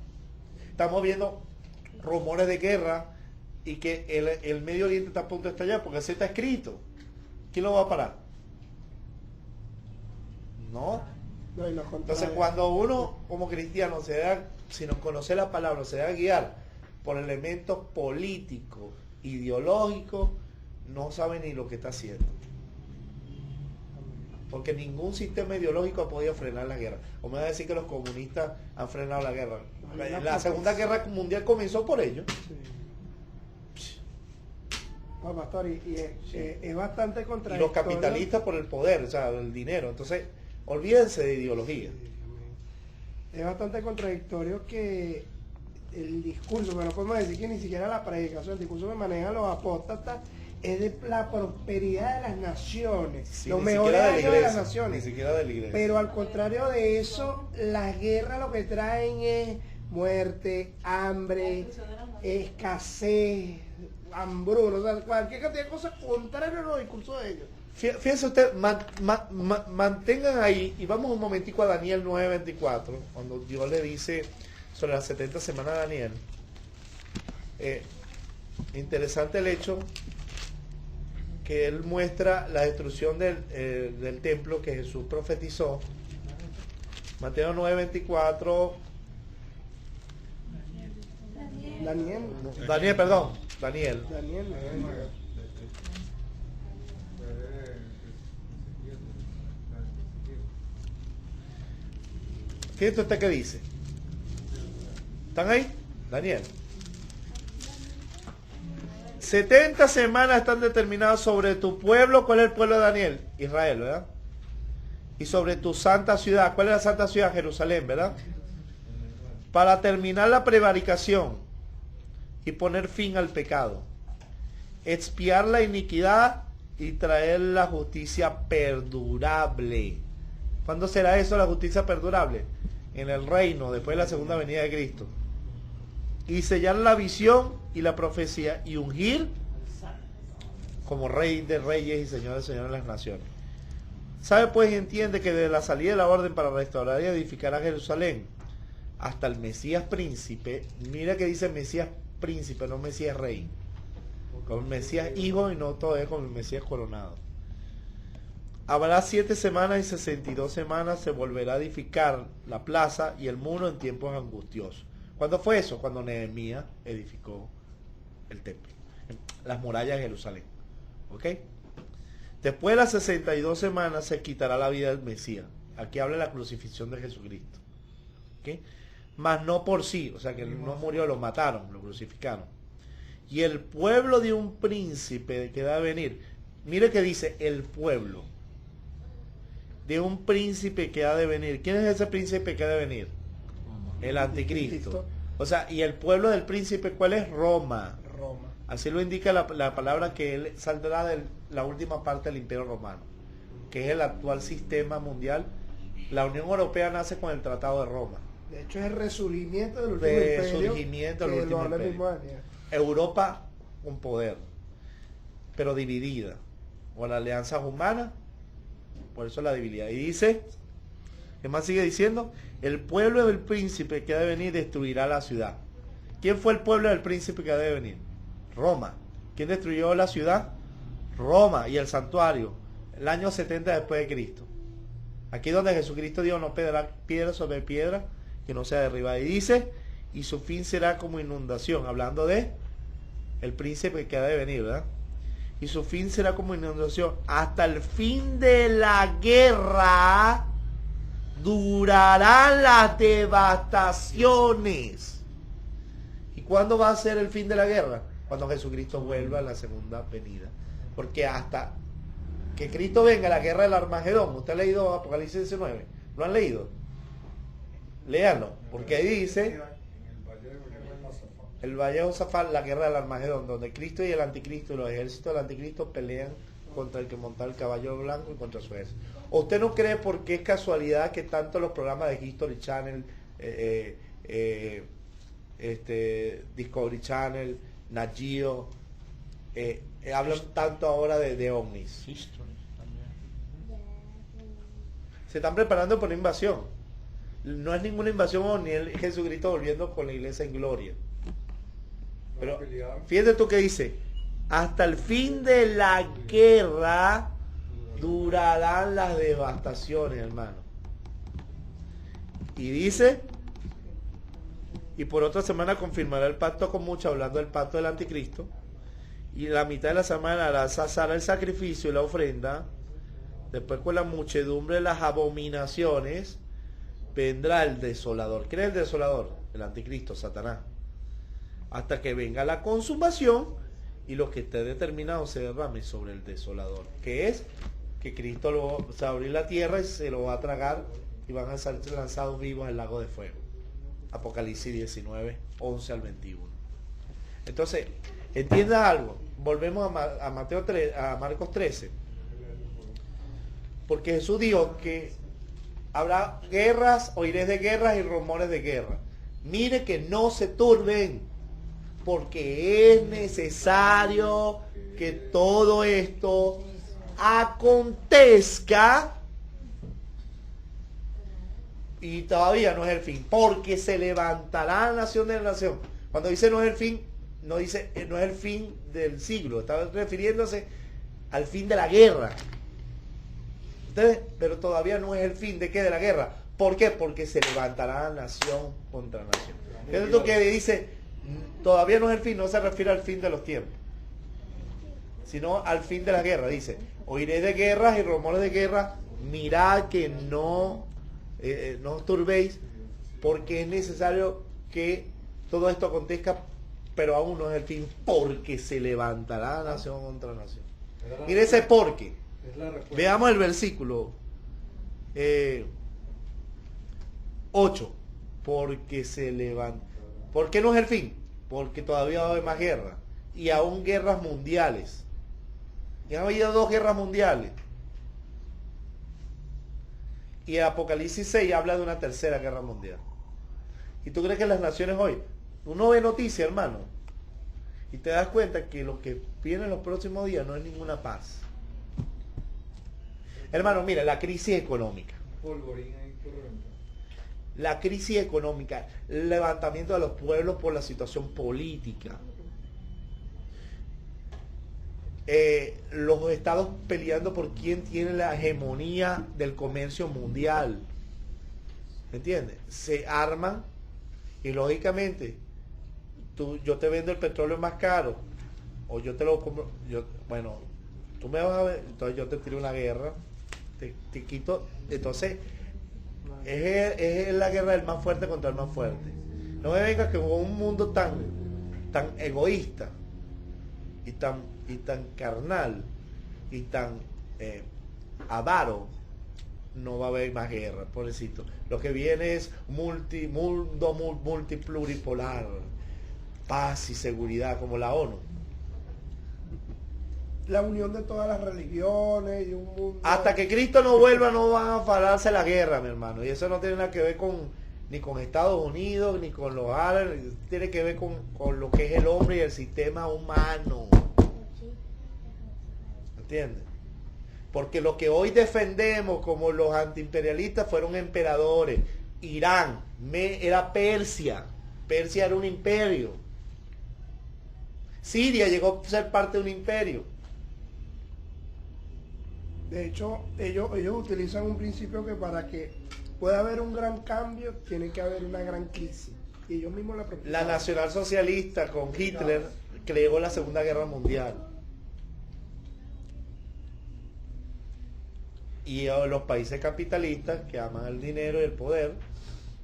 estamos viendo rumores de guerra y que el Medio Oriente está a punto de estallar porque así está escrito. ¿Quién lo va a parar? No. No, y lo Entonces, contrario. cuando uno como cristiano se da, si no conoce la palabra, se da a guiar por elementos políticos, ideológicos, no sabe ni lo que está haciendo. Porque ningún sistema ideológico ha podido frenar la guerra. O me va a decir que los comunistas han frenado la guerra. La Segunda Guerra Mundial comenzó por ellos. Sí. No, pastor, es bastante Y contradictorio. los capitalistas por el poder, o sea, el dinero. Entonces, olvídense de ideología. Es bastante contradictorio que el discurso, pero no podemos decir que ni siquiera la predicación, el discurso que manejan los apóstatas es de la prosperidad de las naciones, Sí, los ni mejores siquiera de la años de las iglesia, naciones. ni siquiera de la iglesia. Pero al contrario de eso, las guerras lo que traen es muerte, hambre, escasez, hambruna, o sea, cualquier cantidad de cosas contrarias a los discursos de ellos. Fíjense usted, mantengan ahí, y vamos un momentico a Daniel 9:24, cuando Dios le dice sobre las 70 semanas de Daniel. Interesante el hecho que él muestra la destrucción del templo que Jesús profetizó. Mateo 9:24. Daniel. Daniel. Fíjate usted qué dice. ¿Están ahí? Daniel. 70 semanas están determinadas sobre tu pueblo. ¿Cuál es el pueblo de Daniel? Israel, ¿verdad? Y sobre tu santa ciudad. ¿Cuál es la santa ciudad? Jerusalén, ¿verdad? Para terminar la prevaricación y poner fin al pecado. Expiar la iniquidad y traer la justicia perdurable. ¿Cuándo será eso, la justicia perdurable? En el reino, después de la segunda venida de Cristo. Y sellar la visión y la profecía y ungir como rey de reyes y señor de señores de las naciones. ¿Sabe pues y entiende que desde la salida de la orden para restaurar y edificar a Jerusalén hasta el Mesías príncipe, mira que dice Mesías príncipe, no Mesías rey, con el Mesías hijo y no todavía con el Mesías coronado? Habrá 7 semanas y 62 semanas se volverá a edificar la plaza y el muro en tiempos angustiosos. ¿Cuándo fue eso? Cuando Nehemías edificó el templo, las murallas de Jerusalén. ¿Ok? Después de las 62 semanas se quitará la vida del Mesías. Aquí habla de la crucifixión de Jesucristo. ¿Ok? Mas no por sí, o sea que no murió, lo mataron, lo crucificaron. Y el pueblo de un príncipe que va a venir, mire que dice el pueblo de un príncipe que ha de venir. ¿Quién es ese príncipe que ha de venir? El anticristo. O sea, y el pueblo del príncipe, ¿cuál es? Roma. Roma. Así lo indica la palabra que él saldrá de la última parte del Imperio Romano, que es el actual sistema mundial. La Unión Europea nace con el Tratado de Roma. De hecho, es el resurgimiento del último imperio. Resurgimiento del que último lo habla el imperio. mismo Daniel. Europa con poder, pero dividida, o la alianza humana, por eso la debilidad. Y dice, ¿qué más sigue diciendo? El pueblo del príncipe que ha de venir destruirá la ciudad. ¿Quién fue el pueblo del príncipe que ha de venir? Roma. ¿Quién destruyó la ciudad? Roma y el santuario. El año 70 después de Cristo. Aquí donde Jesucristo dijo no pedará piedra sobre piedra que no sea derribada. Y dice, y su fin será como inundación. Hablando de el príncipe que ha de venir, ¿verdad? Y su fin será como inundación. Hasta el fin de la guerra durarán las devastaciones. ¿Y cuándo va a ser el fin de la guerra? Cuando Jesucristo vuelva a la segunda venida. Porque hasta que Cristo venga, la guerra del Armagedón. ¿Usted ha leído Apocalipsis 19? ¿Lo han leído? Léanlo, porque ahí dice el Valle de Josafat, la guerra del Armagedón, donde Cristo y el Anticristo y los ejércitos del Anticristo pelean contra el que monta el caballo blanco y contra su ejército. ¿Usted no cree por qué es casualidad que tanto los programas de History Channel, Discovery Channel, Nat Geo, hablan tanto ahora de ovnis? Se están preparando por una invasión. No es ninguna invasión ni el Jesucristo volviendo con la iglesia en gloria. Pero fíjate tú que dice, hasta el fin de la guerra durarán las devastaciones, hermano. Y dice, y por otra semana confirmará el pacto con muchos, hablando del pacto del anticristo. Y la mitad de la semana hará cesar el sacrificio y la ofrenda. Después con la muchedumbre de las abominaciones vendrá el desolador. ¿Quién es el desolador? El anticristo, Satanás. Hasta que venga la consumación y lo que esté determinado se derrame sobre el desolador. Que es que Cristo se va a abrir la tierra y se lo va a tragar y van a ser lanzados vivos al lago de fuego. Apocalipsis 19, 11 al 21. Entonces, entienda algo. Volvemos a Mateo 3, a Marcos 13. Porque Jesús dijo que habrá guerras, oiréis de guerras y rumores de guerra. Mire que no se turben, porque es necesario que todo esto acontezca. Y todavía no es el fin, porque se levantará la nación de la nación. Cuando dice no es el fin, no dice no es el fin del siglo, está refiriéndose al fin de la guerra. Pero todavía no es el fin de qué, de la guerra. ¿Por qué? Porque se levantará nación contra nación. Es esto que dice, todavía no es el fin, no se refiere al fin de los tiempos, sino al fin de la guerra. Dice, oiréis de guerras y rumores de guerra, mirad que no os turbéis, porque es necesario que todo esto acontezca, pero aún no es el fin, porque se levantará nación contra nación. Mire ese porque. Veamos el versículo 8. Porque se levanta. ¿Por qué no es el fin? Porque todavía va a haber más guerras. Y aún guerras mundiales. Ya han habido 2 guerras mundiales. Y Apocalipsis 6 habla de una tercera guerra mundial. ¿Y tú crees que las naciones hoy? Uno ve noticias, hermano, y te das cuenta que lo que viene en los próximos días no es ninguna paz. Hermano, mira, la crisis económica. La crisis económica, el levantamiento de los pueblos por la situación política. Los estados peleando por quién tiene la hegemonía del comercio mundial. ¿Me entiendes? Se arman y lógicamente yo te vendo el petróleo más caro o yo te lo compro, bueno, tú me vas a ver, entonces yo te tiro una guerra, te quito, entonces es la guerra del más fuerte contra el más fuerte. No me vengas que con un mundo tan egoísta y tan carnal y tan avaro, no va a haber más guerra, pobrecito. Lo que viene es mundo multipluripolar, paz y seguridad, como la ONU. La unión de todas las religiones y un mundo... Hasta que Cristo no vuelva no van a pararse la guerra, mi hermano. Y eso no tiene nada que ver ni con Estados Unidos, ni con los árabes, tiene que ver con lo que es el hombre y el sistema humano. ¿Entiendes? Porque lo que hoy defendemos como los antiimperialistas fueron emperadores. Irán era Persia. Persia era un imperio. Siria llegó a ser parte de un imperio. De hecho, ellos utilizan un principio que para que pueda haber un gran cambio, tiene que haber una gran crisis. Y ellos mismos la La propusieron. nacionalsocialista con Hitler creó la Segunda Guerra Mundial. Y los países capitalistas que aman el dinero y el poder,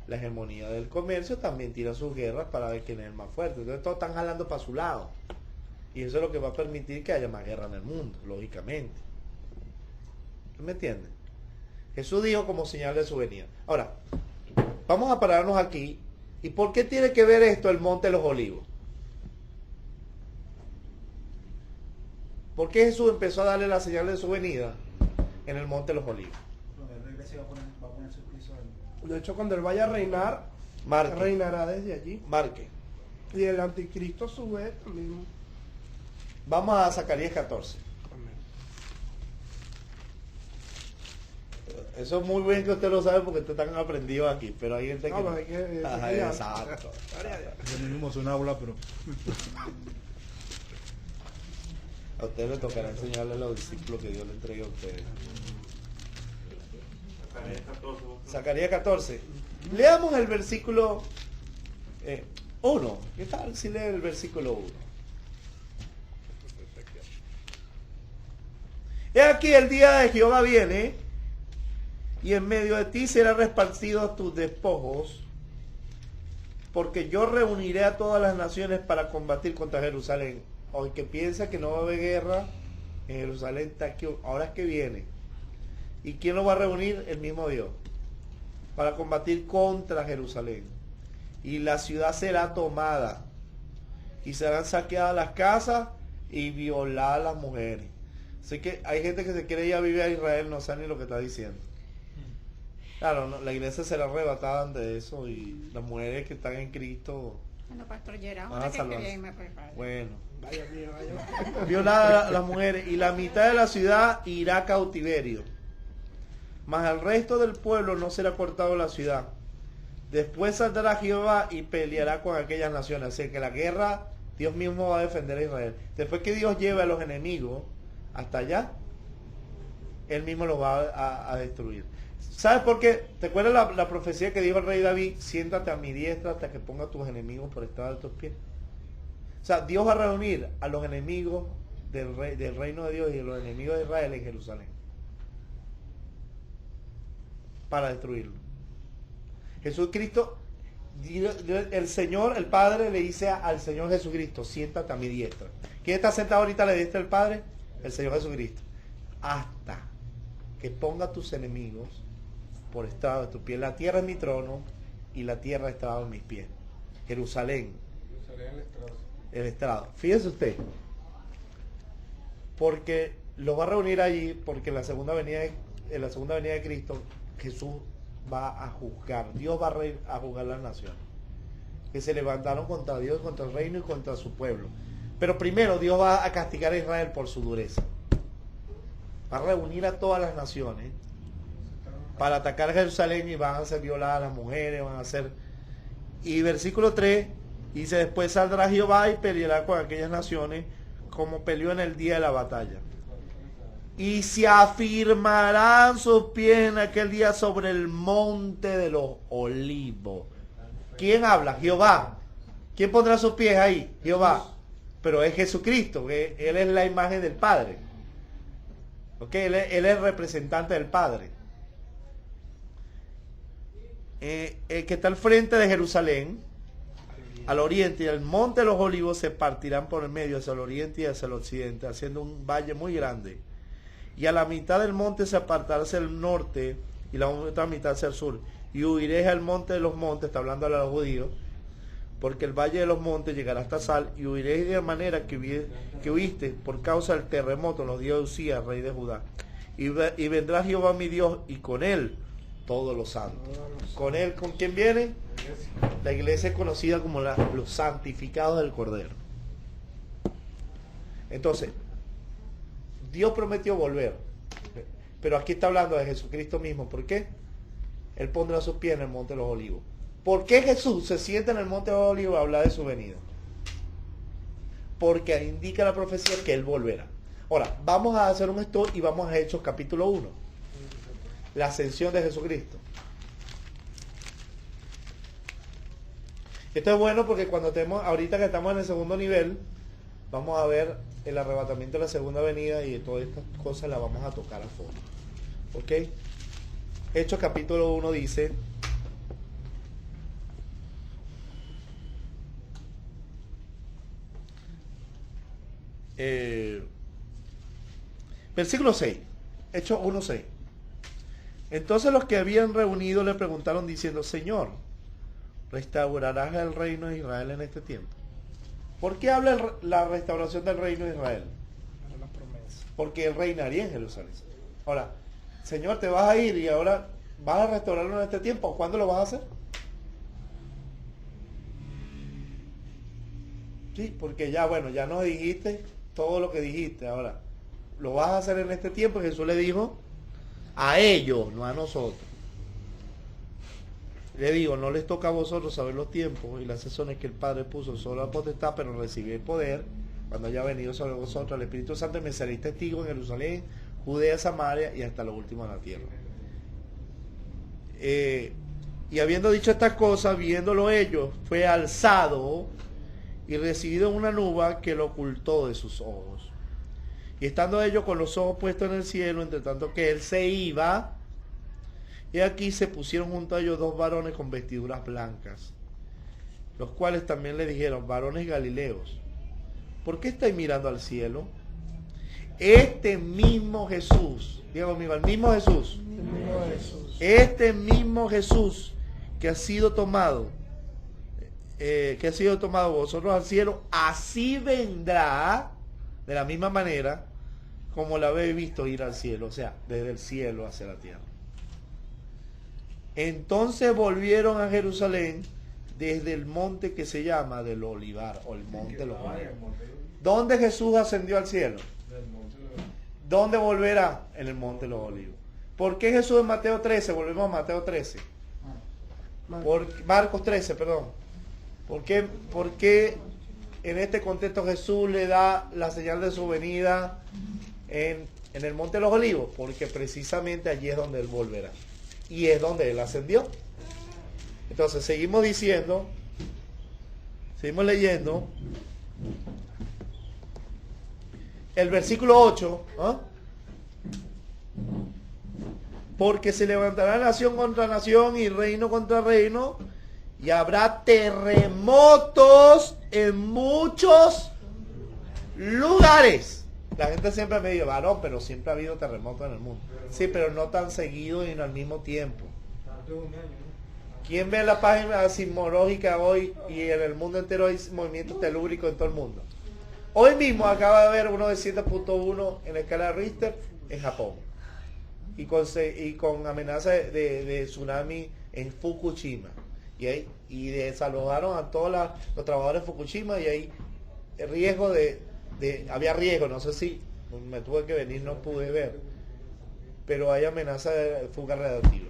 la hegemonía del comercio, también tiran sus guerras para ver quién es el más fuerte. Entonces todos están jalando para su lado. Y eso es lo que va a permitir que haya más guerra en el mundo, lógicamente. ¿Me entiendes? Jesús dijo como señal de su venida. Ahora, vamos a pararnos aquí. ¿Y por qué tiene que ver esto el Monte de los Olivos? ¿Por qué Jesús empezó a darle la señal de su venida en el Monte de los Olivos? De hecho, cuando él vaya a reinar, Marque, reinará desde allí. marque. Y el anticristo a su vez también. Vamos a Zacarías 14. Eso es muy bien que usted lo sabe porque ustedes están aprendidos aquí, pero hay gente que... No, pero hay que- Ajá, hay que- exacto. Yo mismo soy un aula, pero A usted le tocará enseñarle a los discípulos que Dios le entregue a ustedes. Zacarías 14. Leamos el versículo 1. ¿Qué tal si lee el versículo 1? He aquí el día de Jehová viene, y en medio de ti serán repartidos tus despojos, porque yo reuniré a todas las naciones para combatir contra Jerusalén. Aunque piensa que no va a haber guerra, en Jerusalén está aquí, ahora es que viene. ¿Y quién lo va a reunir? El mismo Dios. Para combatir contra Jerusalén. Y la ciudad será tomada. Y serán saqueadas las casas y violadas las mujeres. Así que hay gente que se quiere ir a vivir a Israel, no sabe ni lo que está diciendo. Claro, no, la iglesia será arrebatada ante eso y las mujeres que están en Cristo Bueno, Pastor Gerard, van a ahora que salvarse. bien me preparo. Bueno, Vaya mío, vaya. violada las mujeres, y la mitad de la ciudad irá a cautiverio. Mas al resto del pueblo no será cortado la ciudad. Después saldrá Jehová y peleará con aquellas naciones. Así que la guerra, Dios mismo va a defender a Israel. Después que Dios lleve a los enemigos hasta allá, Él mismo los va a destruir. ¿Sabes por qué? ¿Te acuerdas la profecía que dijo el rey David? Siéntate a mi diestra hasta que ponga a tus enemigos por estrado de tus pies. O sea, Dios va a reunir a los enemigos del reino de Dios y a los enemigos de Israel en Jerusalén para destruirlo. Jesucristo, el Señor, el Padre le dice al Señor Jesucristo, siéntate a mi diestra. ¿Quién está sentado ahorita a la diestra del Padre? El Señor Jesucristo. Hasta que ponga a tus enemigos por estrado de tus pies. La tierra es mi trono y la tierra es estrado en mis pies. Jerusalén, Jerusalén, el estrado. el estrado. Fíjese usted, porque los va a reunir allí, porque en la segunda venida de Cristo, Jesús va a juzgar. Dios va a juzgar las naciones que se levantaron contra Dios, contra el reino y contra su pueblo. Pero primero Dios va a castigar a Israel por su dureza. Va a reunir a todas las naciones para atacar a Jerusalén y van a ser violadas las mujeres, van a ser... Y versículo 3 dice, después saldrá Jehová y peleará con aquellas naciones como peleó en el día de la batalla. Y se afirmarán sus pies en aquel día sobre el monte de los olivos. ¿Quién habla? Jehová. ¿Quién pondrá sus pies ahí? Jehová. Pero es Jesucristo, que Él es la imagen del Padre. ¿Ok? Él es el representante del Padre. El que está al frente de Jerusalén, al oriente, y el monte de los olivos se partirán por el medio hacia el oriente y hacia el occidente, haciendo un valle muy grande. Y a la mitad del monte se apartará hacia el norte y la otra mitad hacia el sur. Y huiréis al monte de los montes, está hablando a los judíos, porque el valle de los montes llegará hasta Sal, y huiréis de manera que huiste por causa del terremoto en los días de Usías, rey de Judá. Y vendrá Jehová mi Dios, y con él todos los santos. ¿Con él con quién viene? La iglesia es conocida como los santificados del Cordero. Entonces, Dios prometió volver, pero aquí está hablando de Jesucristo mismo. ¿Por qué? Él pondrá sus pies en el monte de los olivos. ¿Por qué Jesús se sienta en el monte de los olivos a hablar de su venida? porque ahí indica la profecía que Él volverá. Ahora, vamos a hacer un stop y vamos a Hechos capítulo 1. La ascensión de Jesucristo. Esto es bueno porque cuando tenemos, ahorita que estamos en el segundo nivel, vamos a ver el arrebatamiento de la segunda venida y todas estas cosas las vamos a tocar a fondo. ¿Ok? Hechos capítulo 1 dice: versículo 6, Hechos 1:6. Entonces los que habían reunido le preguntaron diciendo: Señor, ¿restaurarás el reino de Israel en este tiempo? ¿Por qué habla la restauración del reino de Israel? Una promesa. Porque Él reinaría en Jerusalén. Ahora, Señor, te vas a ir y ahora vas a restaurarlo en este tiempo. ¿Cuándo lo vas a hacer? Sí, porque ya, bueno, ya nos dijiste todo lo que dijiste. Ahora, lo vas a hacer en este tiempo. Y Jesús le dijo a ellos, no a nosotros. Le digo, no les toca a vosotros saber los tiempos y las sesiones que el Padre puso sobre la potestad, pero recibí el poder cuando haya venido sobre vosotros el Espíritu Santo y me seréis testigos en Jerusalén, Judea, Samaria y hasta lo último de la tierra. Y habiendo dicho estas cosas, viéndolo ellos, fue alzado y recibido en una nube que lo ocultó de sus ojos. Y estando ellos con los ojos puestos en el cielo, entre tanto que Él se iba, y aquí se pusieron junto a ellos dos varones con vestiduras blancas, los cuales también le dijeron: varones galileos, ¿por qué estáis mirando al cielo? Este mismo Jesús, diga conmigo, el mismo Jesús, este mismo Jesús que ha sido tomado, vosotros al cielo, así vendrá de la misma manera como la habéis visto ir al cielo, o sea, desde el cielo hacia la tierra. Entonces volvieron a Jerusalén desde el monte que se llama del Olivar, o el monte de los Olivos. ¿Dónde Jesús ascendió al cielo? ¿Dónde volverá? En el monte de los Olivos. ¿Por qué Jesús en Mateo 13? Volvemos a Mateo 13. Marcos 13, perdón. ¿Por qué en este contexto Jesús le da la señal de su venida en el monte de los Olivos? Porque precisamente allí es donde Él volverá. Y es donde Él ascendió. Entonces seguimos diciendo, seguimos leyendo el versículo 8. ¿Ah? Porque se levantará nación contra nación y reino contra reino, y habrá terremotos en muchos lugares. La gente siempre me dice: varón, pero siempre ha habido terremotos en el mundo. Sí, pero no tan seguido y no al mismo tiempo. ¿Quién ve la página sismológica hoy y en el mundo entero hay movimientos telúricos en todo el mundo? Hoy mismo acaba de haber uno de 7.1 en la escala de Richter en Japón. Y con amenaza de tsunami en Fukushima. Y desalojaron a todos los trabajadores de Fukushima, y hay riesgo había riesgo, no sé si me tuve que venir, no pude ver, pero hay amenaza de fuga radiactiva.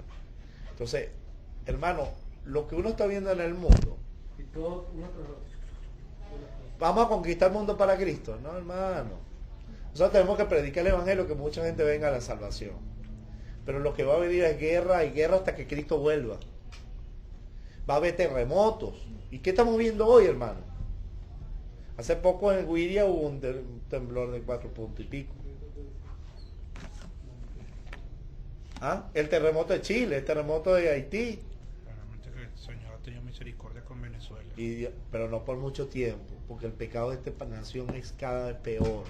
Entonces, hermano, lo que uno está viendo en el mundo, vamos a conquistar el mundo para Cristo, no, hermano. Nosotros tenemos que predicar el evangelio, que mucha gente venga a la salvación, pero lo que va a venir es guerra, y guerra hasta que Cristo vuelva. Va a haber terremotos. ¿Y qué estamos viendo hoy, hermano? Hace poco en Guiria hubo un temblor de 4 puntos y pico. ¿Ah? El terremoto de Chile, el terremoto de Haití. Realmente que el Señor ha tenido misericordia con Venezuela. Pero no por mucho tiempo, porque el pecado de esta nación es cada vez peor.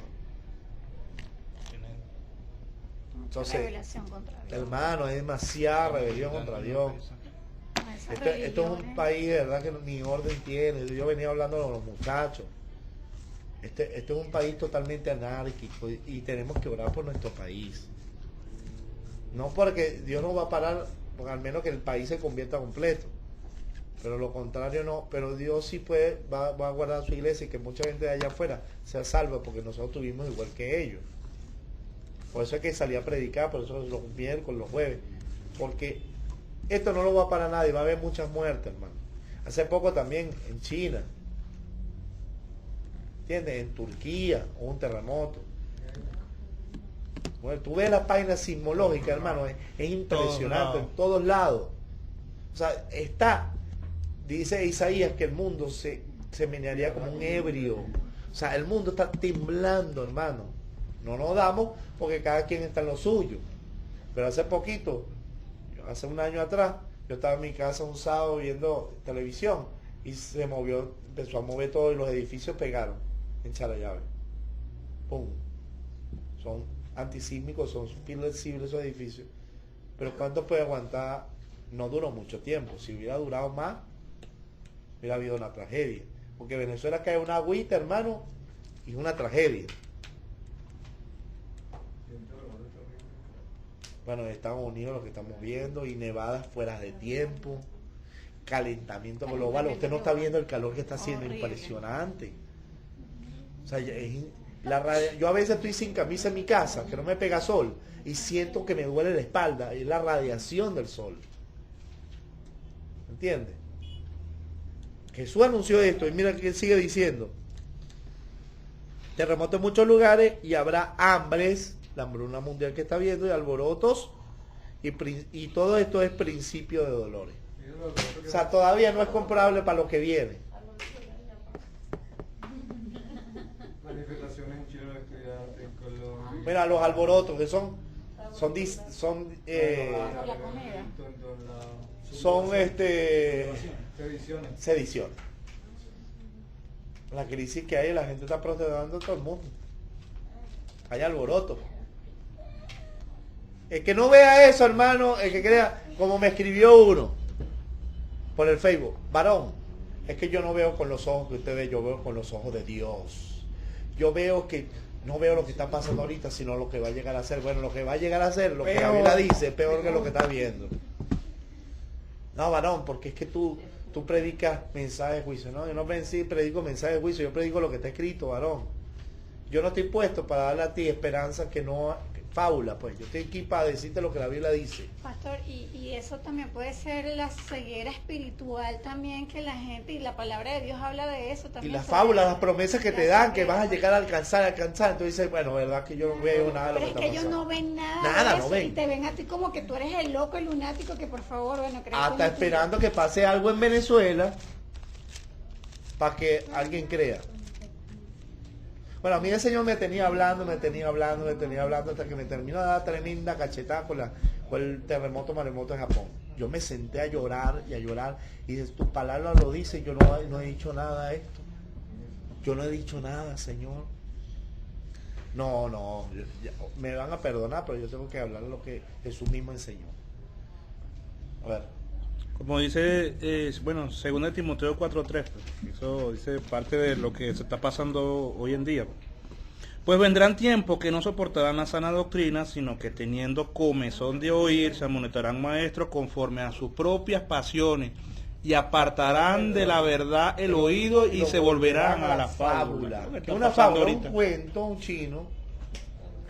Entonces, Revelación contra Dios. hermano, es demasiada rebelión contra Dios. Esto es un país de verdad que ni orden tiene. Yo venía hablando con los muchachos. Este es un país totalmente anárquico, y tenemos que orar por nuestro país. No porque Dios no va a parar, porque al menos que el país se convierta completo. Pero lo contrario no. Pero Dios sí va a guardar su iglesia, y que mucha gente de allá afuera sea salva, porque nosotros tuvimos igual que ellos. Por eso es que salí a predicar, por eso los miércoles, los jueves. Porque esto no lo va a parar nadie, va a haber muchas muertes, hermano. Hace poco también en China ¿entiendes? En Turquía, hubo un terremoto. Bueno, tú ves la página sismológica, hermano, es impresionante, en todos lados. O sea, dice Isaías que el mundo se menearía como un ebrio. O sea, el mundo está temblando, hermano. No nos damos porque cada quien está en lo suyo. Pero hace poquito, hace un año atrás, yo estaba en mi casa un sábado viendo televisión y se movió, empezó a mover todo y los edificios pegaron en Charallave. ¡Pum! Son antisísmicos, son flexibles esos edificios. Pero ¿cuánto puede aguantar? No duró mucho tiempo. Si hubiera durado más, hubiera habido una tragedia. Porque Venezuela cae una agüita, hermano, y es una tragedia. Bueno, en Estados Unidos lo que estamos viendo, y nevadas fuera de tiempo, calentamiento global. Usted no está viendo el calor que está haciendo, impresionante. O sea, yo a veces estoy sin camisa en mi casa, que no me pega sol, y siento que me duele la espalda, es la radiación del sol. ¿Entiendes? Jesús anunció esto, y mira que él sigue diciendo: terremotos en muchos lugares, y habrá hambres, la hambruna mundial que está viendo, y alborotos, y todo esto es principio de dolores. O sea, todavía no es comparable para lo que viene. Manifestaciones en Chile de estudiantes, en Colombia. Mira, los alborotos que son sediciones. La crisis que hay, la gente está protestando todo el mundo. Hay alboroto. El que no vea eso, hermano, el que crea, como me escribió uno por el Facebook: varón, es que yo no veo con los ojos que usted ve, yo veo con los ojos de Dios. Yo veo que no veo lo que está pasando ahorita, sino lo que va a llegar a ser. Bueno, lo que va a llegar a ser, lo que la Biblia dice, es peor que lo que está viendo. No, varón, porque es que tú predicas mensaje de juicio. No, yo no predico mensaje de juicio, yo predico lo que está escrito, varón. Yo no estoy puesto para darle a ti esperanza que no fábula, pues. Yo estoy aquí para decirte lo que la Biblia dice. Pastor, y eso también puede ser la ceguera espiritual también, que la gente, y la palabra de Dios habla de eso Y también. las fábulas, las promesas que te dan, que vas a llegar a alcanzar, entonces dices, bueno, verdad que yo no veo nada de lo Pero que es está que ellos pasando. no ven nada, Nada, de no eso, ven. y te ven a ti como que tú eres el loco, el lunático, que por favor, bueno, creo Hasta esperando que pase algo en Venezuela para que alguien crea. Bueno, a mí el Señor me tenía hablando hasta que me terminó de dar tremenda cachetada con el maremoto en Japón. Yo me senté a llorar, y tu palabra lo dice, yo no he dicho nada de esto. Yo no he dicho nada, Señor. No, me van a perdonar, pero yo tengo que hablar lo que Jesús mismo enseñó. A ver. Como dice, según el Timoteo 4:3, pues, eso dice parte de lo que se está pasando hoy en día. Pues vendrán tiempos que no soportarán la sana doctrina, sino que teniendo comezón de oír, se amonestarán maestros conforme a sus propias pasiones, y apartarán de la verdad el oído y se volverán a la fábula. Una fábula, un cuento, un chino,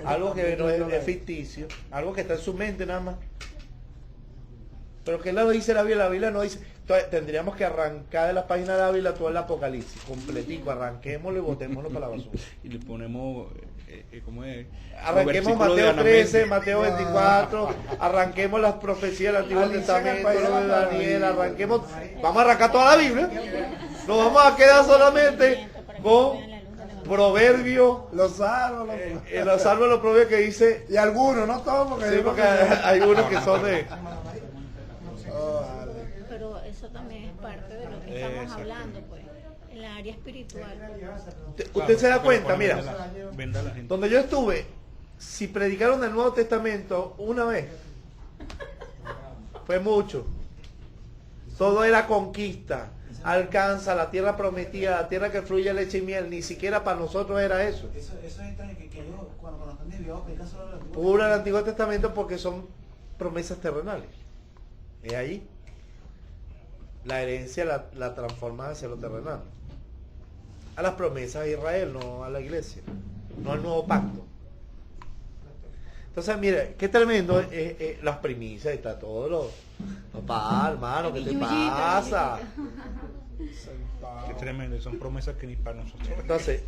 algo que no es ficticio, algo que está en su mente nada más. Pero ¿qué lo dice la Biblia? La Biblia no dice. Entonces, tendríamos que arrancar de la página de la Biblia todo el Apocalipsis, completico, arranquémoslo y botémoslo para la basura. Y le ponemos, ¿cómo es? Arranquemos Mateo 13, Mateo 24, arranquemos las profecías del Antiguo Testamento, lo de Daniel, vamos a arrancar toda la Biblia. Nos vamos a quedar solamente con Proverbios, Los árboles. los salmos, los proverbios que dice. Y algunos, no todos, porque Sí, porque hay unos que son de. Pero eso también es parte de lo que estamos hablando, pues, en la área espiritual. Usted se da cuenta, mira, Venda a la gente. donde yo estuve, si predicaron el Nuevo Testamento una vez, fue mucho. Todo era conquista. Alcanza la tierra prometida, la tierra que fluye leche y miel. Ni siquiera para nosotros era eso. Eso es extraño que yo, cuando están desviados, predican solo el Antiguo Puro el Antiguo Testamento porque son promesas terrenales. Es ahí. La herencia la transforma hacia lo terrenal. A las promesas de Israel, no a la iglesia. No al nuevo pacto. Entonces, mire, qué tremendo las primicias, está todo lo hermano, ¿qué te pasa? Qué tremendo, son promesas que ni para nosotros. Entonces,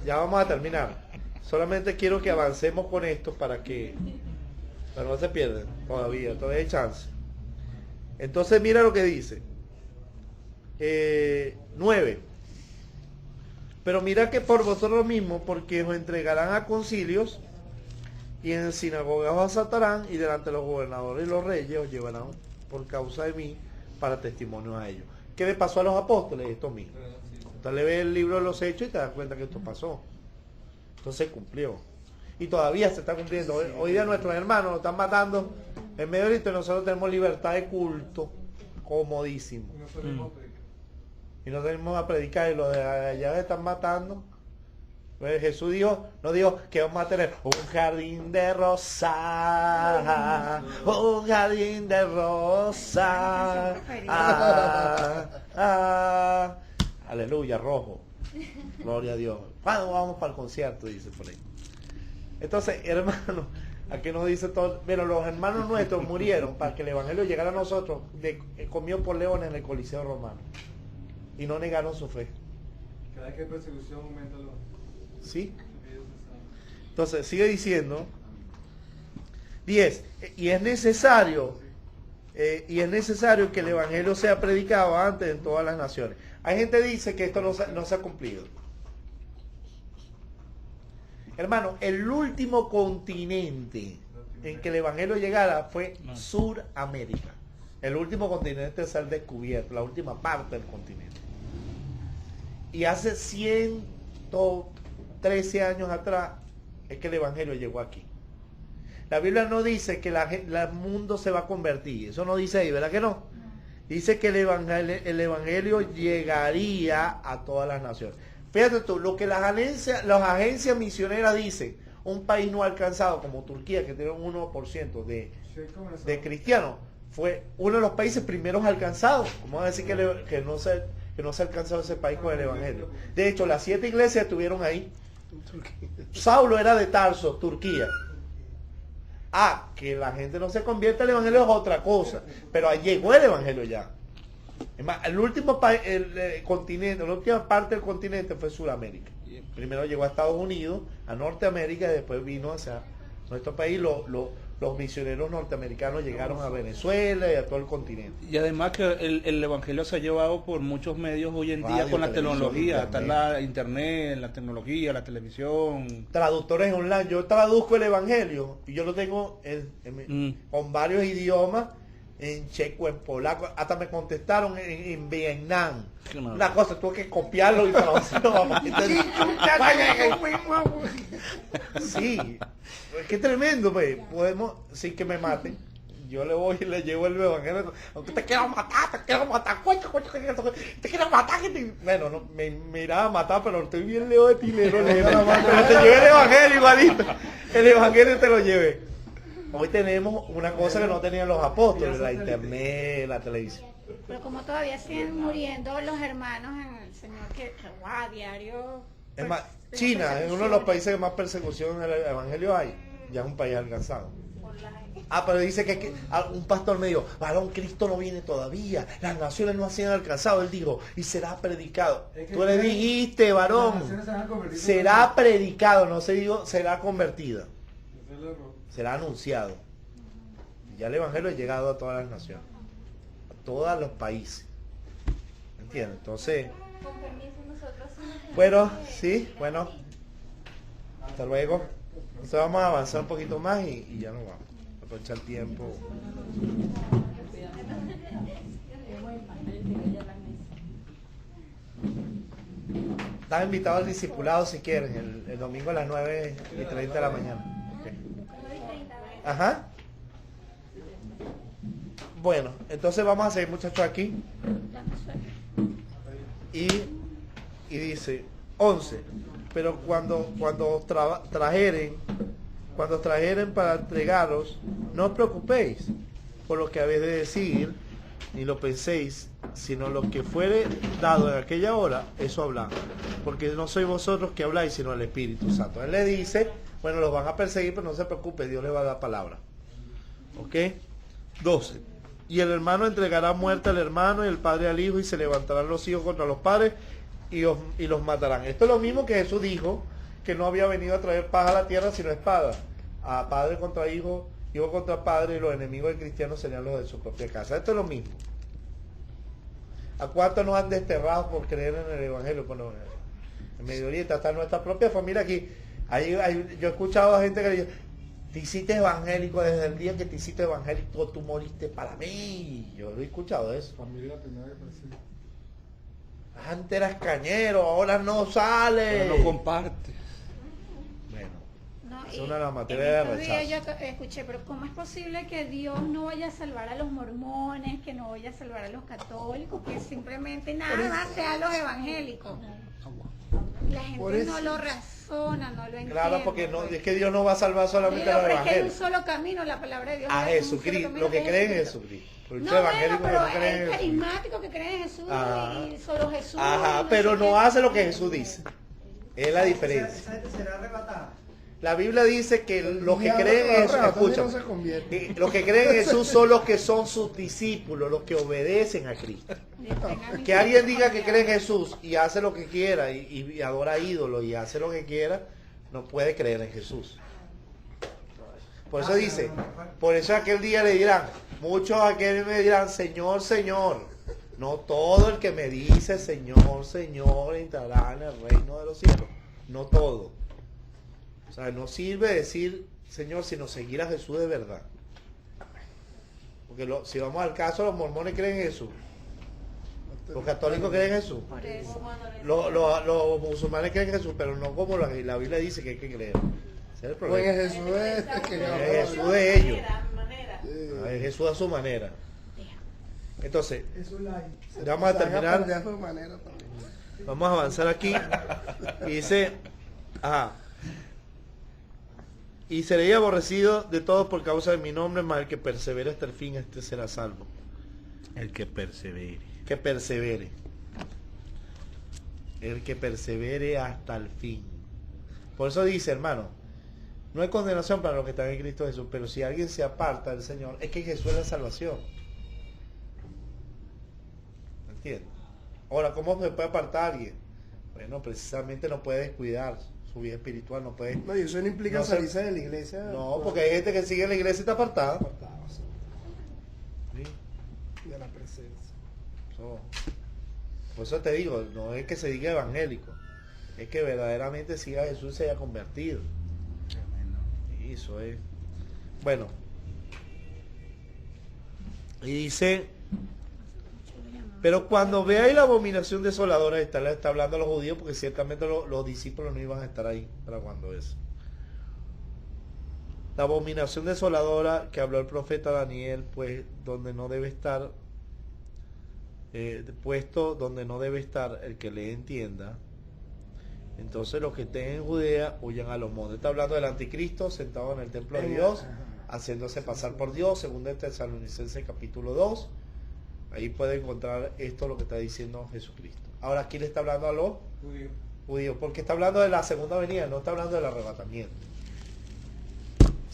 ya vamos a terminar. Solamente quiero que avancemos con esto para no se pierdan todavía hay chance. Entonces mira lo que dice. 9. Pero mira que por vosotros mismos, porque os entregarán a concilios y en sinagogas os asaltarán y delante de los gobernadores y los reyes os llevarán por causa de mí para testimonio a ellos. ¿Qué le pasó a los apóstoles? Esto mismo. Usted le ve el libro de los Hechos y te das cuenta que esto pasó. Entonces cumplió. Y todavía se está cumpliendo. Hoy día nuestros hermanos nos están matando en Medio Oriente y nosotros tenemos libertad de culto. Comodísimo. Y no tenemos a predicar y los de allá están matando. Pues Jesús no dijo que vamos a tener un jardín de rosa, un jardín de rosa. Aleluya, rojo. Gloria a Dios. ¿Cuándo vamos para el concierto? Dice por ahí. Entonces, hermanos, aquí nos dice todo. Pero los hermanos nuestros murieron para que el evangelio llegara a nosotros. Comió por leones en el Coliseo Romano. Y no negaron su fe. Cada vez que hay persecución aumenta los... ¿Sí? Entonces, sigue diciendo. 10. Y es necesario que el evangelio sea predicado antes en todas las naciones. Hay gente que dice que esto no se ha cumplido. Hermano, el último continente en que el evangelio llegara fue Suramérica. El último continente a ser descubierto, la última parte del continente. Y hace 113 años atrás es que el evangelio llegó aquí. La Biblia no dice que el mundo se va a convertir, eso no dice ahí, ¿verdad que no? Dice que el evangelio llegaría a todas las naciones. Fíjate tú, lo que las agencias misioneras dicen, un país no alcanzado como Turquía, que tiene un 1% de cristianos, fue uno de los países primeros alcanzados. ¿Cómo va a decir que no se ha alcanzado ese país con el evangelio? De hecho, las 7 iglesias estuvieron ahí. Saulo era de Tarso, Turquía. Que la gente no se convierte al evangelio es otra cosa, pero ahí llegó el evangelio ya. Es más, el último continente, la última parte del continente fue Sudamérica. Primero llegó a Estados Unidos, a Norteamérica, y después vino hacia nuestro país. Los misioneros norteamericanos llegaron a Venezuela y a todo el continente. Y además que el evangelio se ha llevado por muchos medios hoy en día Radio, con la tecnología, internet. está la internet, la tecnología, la televisión. Traductores online, yo traduzco el evangelio y yo lo tengo con varios idiomas, en checo, en polaco, hasta me contestaron en Vietnam. Una cosa, tuve que copiarlo y traducirlo. Sí, qué tremendo, pues. Podemos, sin que me maten, yo le voy y le llevo el evangelio. Aunque te quiero matar, te quiero matar. Bueno, no, me irá a matar, pero estoy bien lejos de ti, pero te llevé el evangelio igualito. El evangelio te lo llevé. Hoy tenemos una cosa que no tenían los apóstoles, la internet, la televisión. Pero como todavía siguen muriendo los hermanos en el Señor, que a diario... Es más, China es uno de los países que más persecución en el evangelio hay. Ya es un país alcanzado. Pero dice que un pastor me dijo, varón, Cristo no viene todavía, las naciones no se han alcanzado. Él dijo, y será predicado. Tú le dijiste, varón, será predicado, no se dijo, será convertida. Será anunciado. Ya el evangelio ha llegado a todas las naciones, a todos los países. ¿Entiendes? Entonces, bueno, sí, bueno, hasta luego. Entonces vamos a avanzar un poquito más y ya nos vamos. Aprovechar el tiempo. Estás invitado al discipulado si quieren, el domingo a las 9:30 de la mañana. Ajá. Bueno, entonces vamos a seguir, muchachos, aquí. Y dice 11. Pero cuando trajeren para entregaros, no os preocupéis por lo que habéis de decir, ni lo penséis, sino lo que fuere dado en aquella hora, eso hablad. Porque no sois vosotros que habláis, sino el Espíritu Santo. Él le dice, bueno, los van a perseguir, pero no se preocupe, Dios les va a dar palabra. ¿Ok? 12. Y el hermano entregará muerte al hermano y el padre al hijo, y se levantarán los hijos contra los padres y los matarán. Esto es lo mismo que Jesús dijo, que no había venido a traer paz a la tierra sino espada. A padre contra hijo, hijo contra padre, y los enemigos del cristiano serían los de su propia casa. Esto es lo mismo. ¿A cuántos nos han desterrado por creer en el Evangelio? Bueno, en Medio Oriente, hasta nuestra propia familia aquí. Yo he escuchado a gente que dice, te hiciste evangélico desde el día que te hiciste evangélico, tú moriste para mí. Yo lo he escuchado eso. Familia primera que parece. Antes eras cañero, ahora no sale. Pero no comparte. Bueno, No, es y una en materia de estos días rechazo. yo escuché, pero ¿cómo es posible que Dios no vaya a salvar a los mormones, que no vaya a salvar a los católicos, que simplemente nada más sea a los evangélicos? La Por gente eso- no lo razona, no lo entiende. Claro, porque no, pues. es que Dios no va a salvar solamente Pero a los es que hay un evangélicos. solo camino, la palabra de Dios. A es un solo Jesucristo, camino, lo que es creen en Jesucristo. Jesucristo. Por No, eso bueno, evangélicos pero que no creen hay en Jesús. carismáticos que creen en Jesús Ajá. y solo Jesús. Ajá, no pero sé no qué. hace lo que Jesús dice. Es la diferencia. Esa gente será arrebatada. La Biblia dice que los que Ya, creen en Jesús, ahora, escucha, no se convierte. los que creen en Jesús son los que son sus discípulos, los que obedecen a Cristo. Que alguien diga que cree en Jesús y hace lo que quiera y adora ídolos y hace lo que quiera, no puede creer en Jesús. Por eso dice, por eso aquel día le dirán, muchos aquel me dirán, Señor, Señor. No todo el que me dice Señor, Señor entrará en el reino de los cielos. No todo. O sea, no sirve decir Señor, sino seguir a Jesús de verdad. Porque si vamos al caso, los mormones creen en Jesús. Los católicos creen en Jesús. Por eso. Los musulmanes creen en Jesús, pero no como la Biblia dice que hay que creer. Ese es el Pues problema. Jesús es que Es Jesús de ellos. Es Jesús a su manera. Entonces, Eso es la vamos a terminar. De su manera también. Vamos a avanzar aquí. Y dice, ajá. Y seréis aborrecido de todos por causa de mi nombre, mas el que persevere hasta el fin, este será salvo. El que persevere. Que persevere. El que persevere hasta el fin. Por eso dice, hermano, no hay condenación para los que están en Cristo Jesús, pero si alguien se aparta del Señor, es que Jesús es la salvación. ¿Me entiendes? Ahora, ¿cómo se puede apartar alguien? Bueno, precisamente no puede descuidar su vida espiritual, no puede... No, y eso no implica No sé. salirse de la iglesia. No, porque hay gente que sigue en la iglesia y está apartada. Apartado, sí, Sí. de la presencia. Por eso te digo, no es que se diga evangélico, es que verdaderamente siga a Jesús y se haya convertido. Y eso es. Bueno. Y dice, pero cuando veáis la abominación desoladora, está hablando a los judíos, porque ciertamente los discípulos no iban a estar ahí para cuando eso. La abominación desoladora que habló el profeta Daniel, pues donde no debe estar, puesto donde no debe estar el que le entienda. Entonces los que estén en Judea huyan a los montes. Está hablando del anticristo sentado en el templo de Dios, haciéndose pasar por Dios, según de Tesalonicenses capítulo 2. Ahí puede encontrar esto lo que está diciendo Jesucristo. Ahora aquí le está hablando a los Judío. judíos, porque está hablando de la segunda venida, no está hablando del arrebatamiento.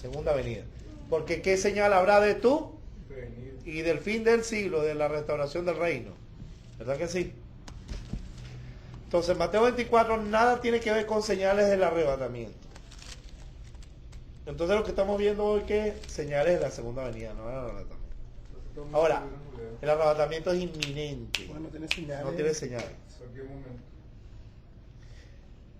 Segunda venida. Porque ¿qué señal habrá de tú Venir. y del fin del siglo, de la restauración del reino? ¿Verdad que sí? Entonces, Mateo 24 nada tiene que ver con señales del arrebatamiento. Entonces lo que estamos viendo hoy que señales de la segunda venida, no del arrebatamiento. Entonces, todo el mundo Ahora, estuviera en Judea. el arrebatamiento es inminente. Bueno, tiene señales. No tiene señales. En cualquier momento.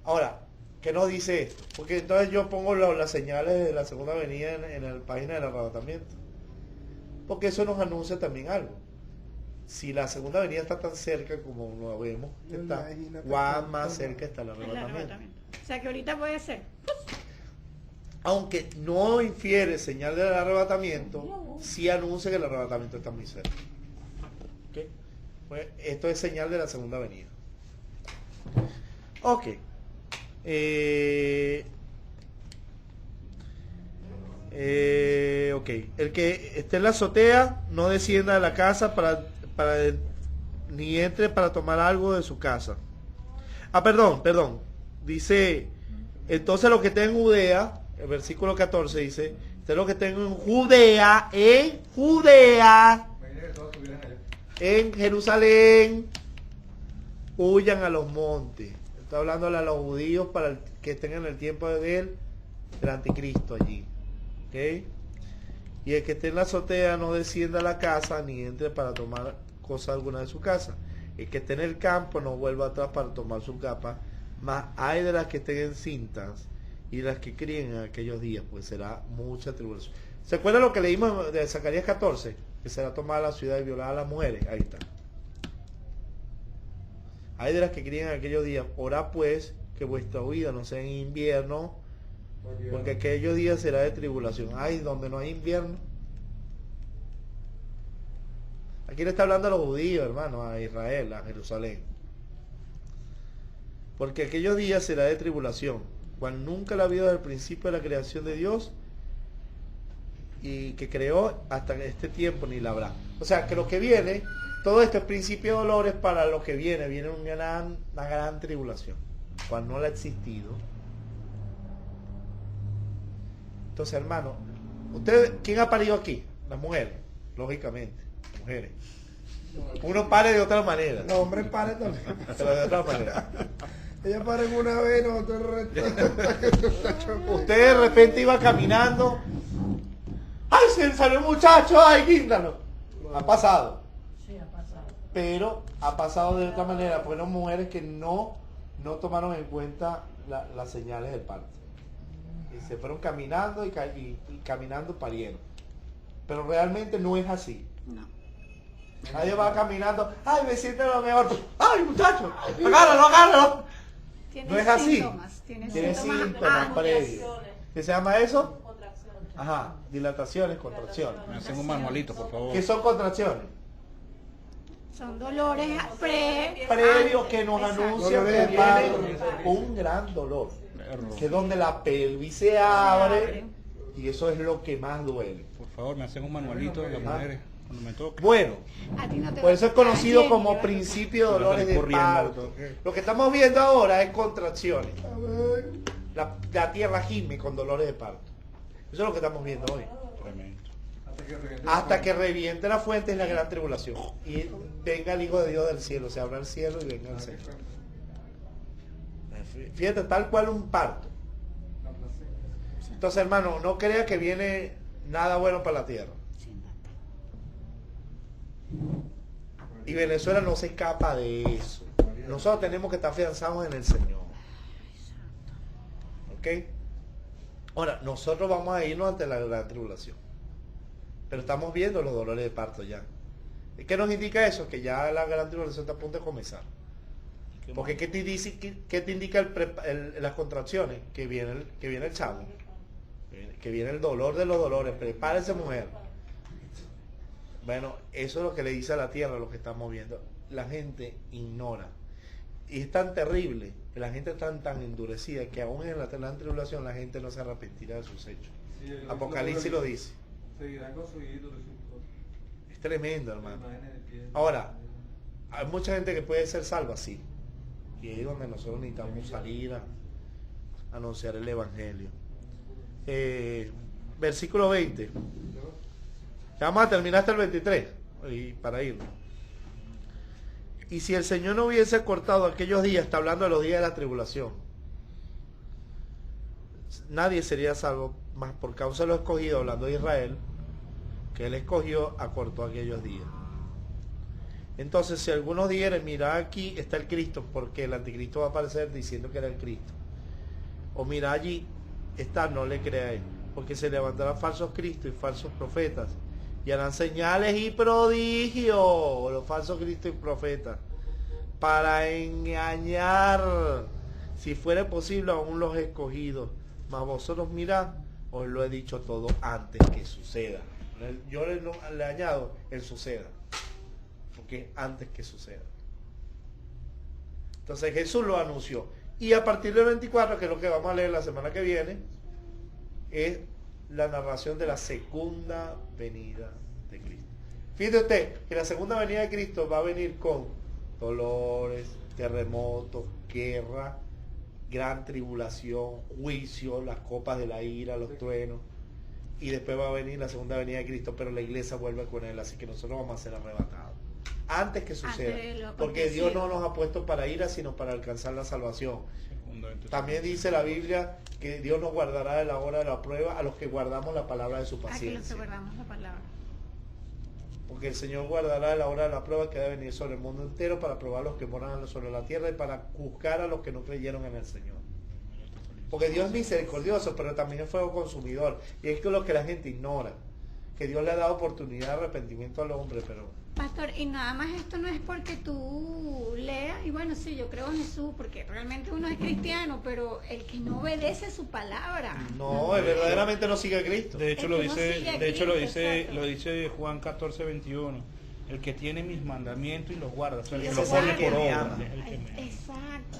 Ahora, ¿qué nos dice esto? Porque entonces yo pongo las señales de la segunda venida en la página del arrebatamiento. Porque eso nos anuncia también algo. Si la segunda venida está tan cerca como lo vemos, está, Imagínate cuán cuánto más más. cerca está el El arrebatamiento. arrebatamiento. O sea que ahorita puede ser. Aunque no infiere señal del arrebatamiento, sí anuncia que el arrebatamiento está muy cerca. ¿Ok? Pues esto es señal de la segunda venida. Ok. Ok. El que esté en la azotea no descienda de la casa ni entre para tomar algo de su casa. Ah, perdón. Dice, entonces los que estén en Judea, el versículo 14 dice, entonces los que estén en Judea, Imagina que todos estuvieran allá. en Jerusalén, huyan a los montes. Está hablándole a los judíos para que estén en el tiempo del anticristo allí. ¿Ok? Y el que esté en la azotea no descienda a la casa ni entre para tomar cosa alguna de su casa. El que esté en el campo no vuelva atrás para tomar su capa. Mas hay de las que estén encintas y de las que críen en aquellos días, pues será mucha tribulación. ¿Se acuerdan lo que leímos de Zacarías 14? Que será tomada la ciudad y violada a las mujeres. Ahí está. Hay de las que críen en aquellos días. Orad pues que vuestra huida no sea en invierno, porque aquellos días será de tribulación. Ay, donde no hay invierno. Aquí le está hablando a los judíos, hermano, a Israel, a Jerusalén. Porque aquellos días será de tribulación, cual nunca la ha habido desde el principio de la creación de Dios, y que creó hasta este tiempo ni la habrá. O sea, que lo que viene, todo esto es principio de dolores para lo que viene una gran tribulación, cual no la ha existido. Entonces, hermano, ¿ustedes quién ha parido aquí? Las mujeres, lógicamente, las mujeres. Uno pare de otra manera. Los hombres paren también. Pero de otra manera. Ellas paren una vez, nosotros Usted de repente iba caminando. ¡Ay, se salió un muchacho! ¡Ay, guíndalo! Ha pasado. Sí, ha pasado. Pero ha pasado de otra manera. Fueron mujeres que no tomaron en cuenta las señales del parto. Y se fueron caminando y caminando parieron. Pero realmente no es así. No. Nadie va caminando. ¡Ay, me siento lo mejor! ¡Ay, muchacho! ¡Agárralo! Tiene No es así. síntomas, tiene Tiene síntomas síntomas antes. previos. ¿Qué se llama eso? Ajá, dilataciones, contracciones. Me hacen un manualito, por favor. ¿Qué son contracciones? Son dolores Previos que nos Exacto. anuncian que Dolores de viene parto. un gran dolor. Perro. Que es donde la pelvis se abre y eso es lo que más duele. Por favor, me hacen un manualito de las mujeres cuando me toque. Bueno, A ti no te por va eso es a conocido tocar como bien, principio de Pero dolores de corriendo, parto. Lo que estamos viendo ahora es contracciones. paren. La tierra gime con dolores de parto. Eso es lo que estamos viendo hoy. Tremendo. Hasta que reviente Hasta que reviente la fuente es la gran tribulación. Y venga el Hijo de Dios del cielo. Se abra el cielo y venga el Señor. Fíjate, tal cual un parto. la placenta. Entonces, hermano, no crea que viene nada bueno para la tierra. Y Venezuela no se escapa de eso. Nosotros tenemos que estar afianzados en el Señor. ¿Ok? Ahora, nosotros vamos a irnos ante la gran tribulación. Pero estamos viendo los dolores de parto ya. ¿Y qué nos indica eso? Que ya la gran tribulación está a punto de comenzar. Porque ¿qué te indica las contracciones? Que viene el chavo. Que viene el dolor de los dolores. Prepárese, mujer. Bueno, eso es lo que le dice a la tierra, lo que estamos viendo. La gente ignora. Y es tan terrible, que la gente está tan endurecida, que aún en la gran tribulación la gente no se arrepentirá de sus hechos. Sí, Apocalipsis lo dice. Seguirán con su ídolo y sus cosas. Es tremendo, hermano. Imágenes de piedra. Ahora, hay mucha gente que puede ser salva, sí. Y ahí es donde nosotros necesitamos salir a anunciar el Evangelio. Versículo 20. Ya vamos a terminar hasta el 23. Y para irnos. Y si el Señor no hubiese cortado aquellos días, está hablando de los días de la tribulación, nadie sería salvo, más por causa de lo escogido, hablando de Israel, que él escogió, acortó aquellos días. Entonces, si algunos dijeran, mira, aquí está el Cristo, porque el anticristo va a aparecer diciendo que era el Cristo, o mira, allí está, no le crea a él, porque se levantarán falsos cristos y falsos profetas, y harán señales y prodigios, los falsos cristos y profetas, para engañar, si fuera posible, aún los escogidos. Mas vosotros mirad, os lo he dicho todo antes que suceda. Yo le añado el suceda, porque antes que suceda. Entonces Jesús lo anunció. Y a partir del 24, que es lo que vamos a leer la semana que viene, es la narración de la segunda venida de Cristo. Fíjate usted que la segunda venida de Cristo va a venir con dolores, terremotos, guerra, gran tribulación, juicio, las copas de la ira, los truenos, y después va a venir la segunda venida de Cristo, pero la iglesia vuelve con él, así que nosotros vamos a ser arrebatados. antes que suceda. Antes de lo Porque Dios acontecido. no nos ha puesto para ira, sino para alcanzar la salvación. Segundo de También dice la Biblia que Dios nos guardará de la hora de la prueba a los que guardamos la palabra de su A que los que paciencia. guardamos la palabra. Porque el Señor guardará de la hora de la prueba que debe venir sobre el mundo entero para probar a los que moran sobre la tierra y para juzgar a los que no creyeron en el Señor. Porque Dios es misericordioso, pero también es fuego consumidor. Y es que lo que la gente ignora. Que Dios le ha dado oportunidad de arrepentimiento al hombre, pero... Pastor, y nada más esto no es porque tú leas, y bueno, sí, yo creo en Jesús, porque realmente uno es cristiano, pero el que no obedece su palabra. No, verdaderamente no sigue a Cristo. De hecho Es lo que no dice, sigue a de hecho lo Cristo, dice, exacto. lo dice Juan 14:21. El que tiene mis mandamientos y los guarda, o sea, el que Ese lo es pone el que por me obra. ama. Es el que me ama. Exacto.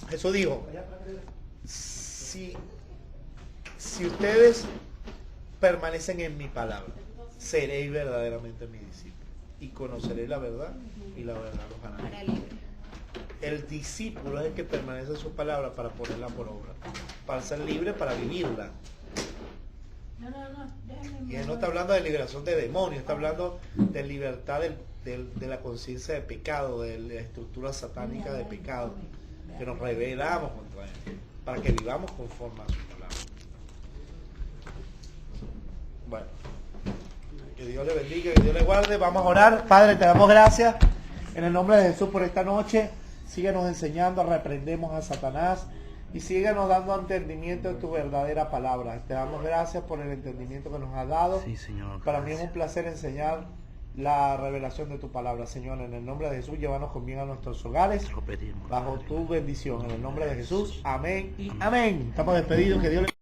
Jesús dijo, si ustedes permanecen en mi palabra, seréis verdaderamente mi discípulo y conoceréis la verdad y la verdad los hará Para libres. libre. El discípulo es el que permanece en su palabra para ponerla por obra, para ser libre, para vivirla. Y él no está hablando de liberación de demonios, está hablando de libertad de la conciencia de pecado, de la estructura satánica de pecado, que nos rebelamos contra él, para que vivamos conforme a su palabra. Bueno, que Dios le bendiga, que Dios le guarde. Vamos a orar. Padre, te damos gracias en el nombre de Jesús por esta noche. Síguenos enseñando, reprendemos a Satanás y síguenos dando entendimiento de tu verdadera palabra. Te damos gracias por el entendimiento que nos has dado. Sí, Señor. Para mí es un placer enseñar la revelación de tu palabra, Señor. En el nombre de Jesús, llévanos con bien a nuestros hogares Lo pedimos. bajo tu bendición. En el nombre de Jesús, amén y amén. Estamos despedidos. Que Dios le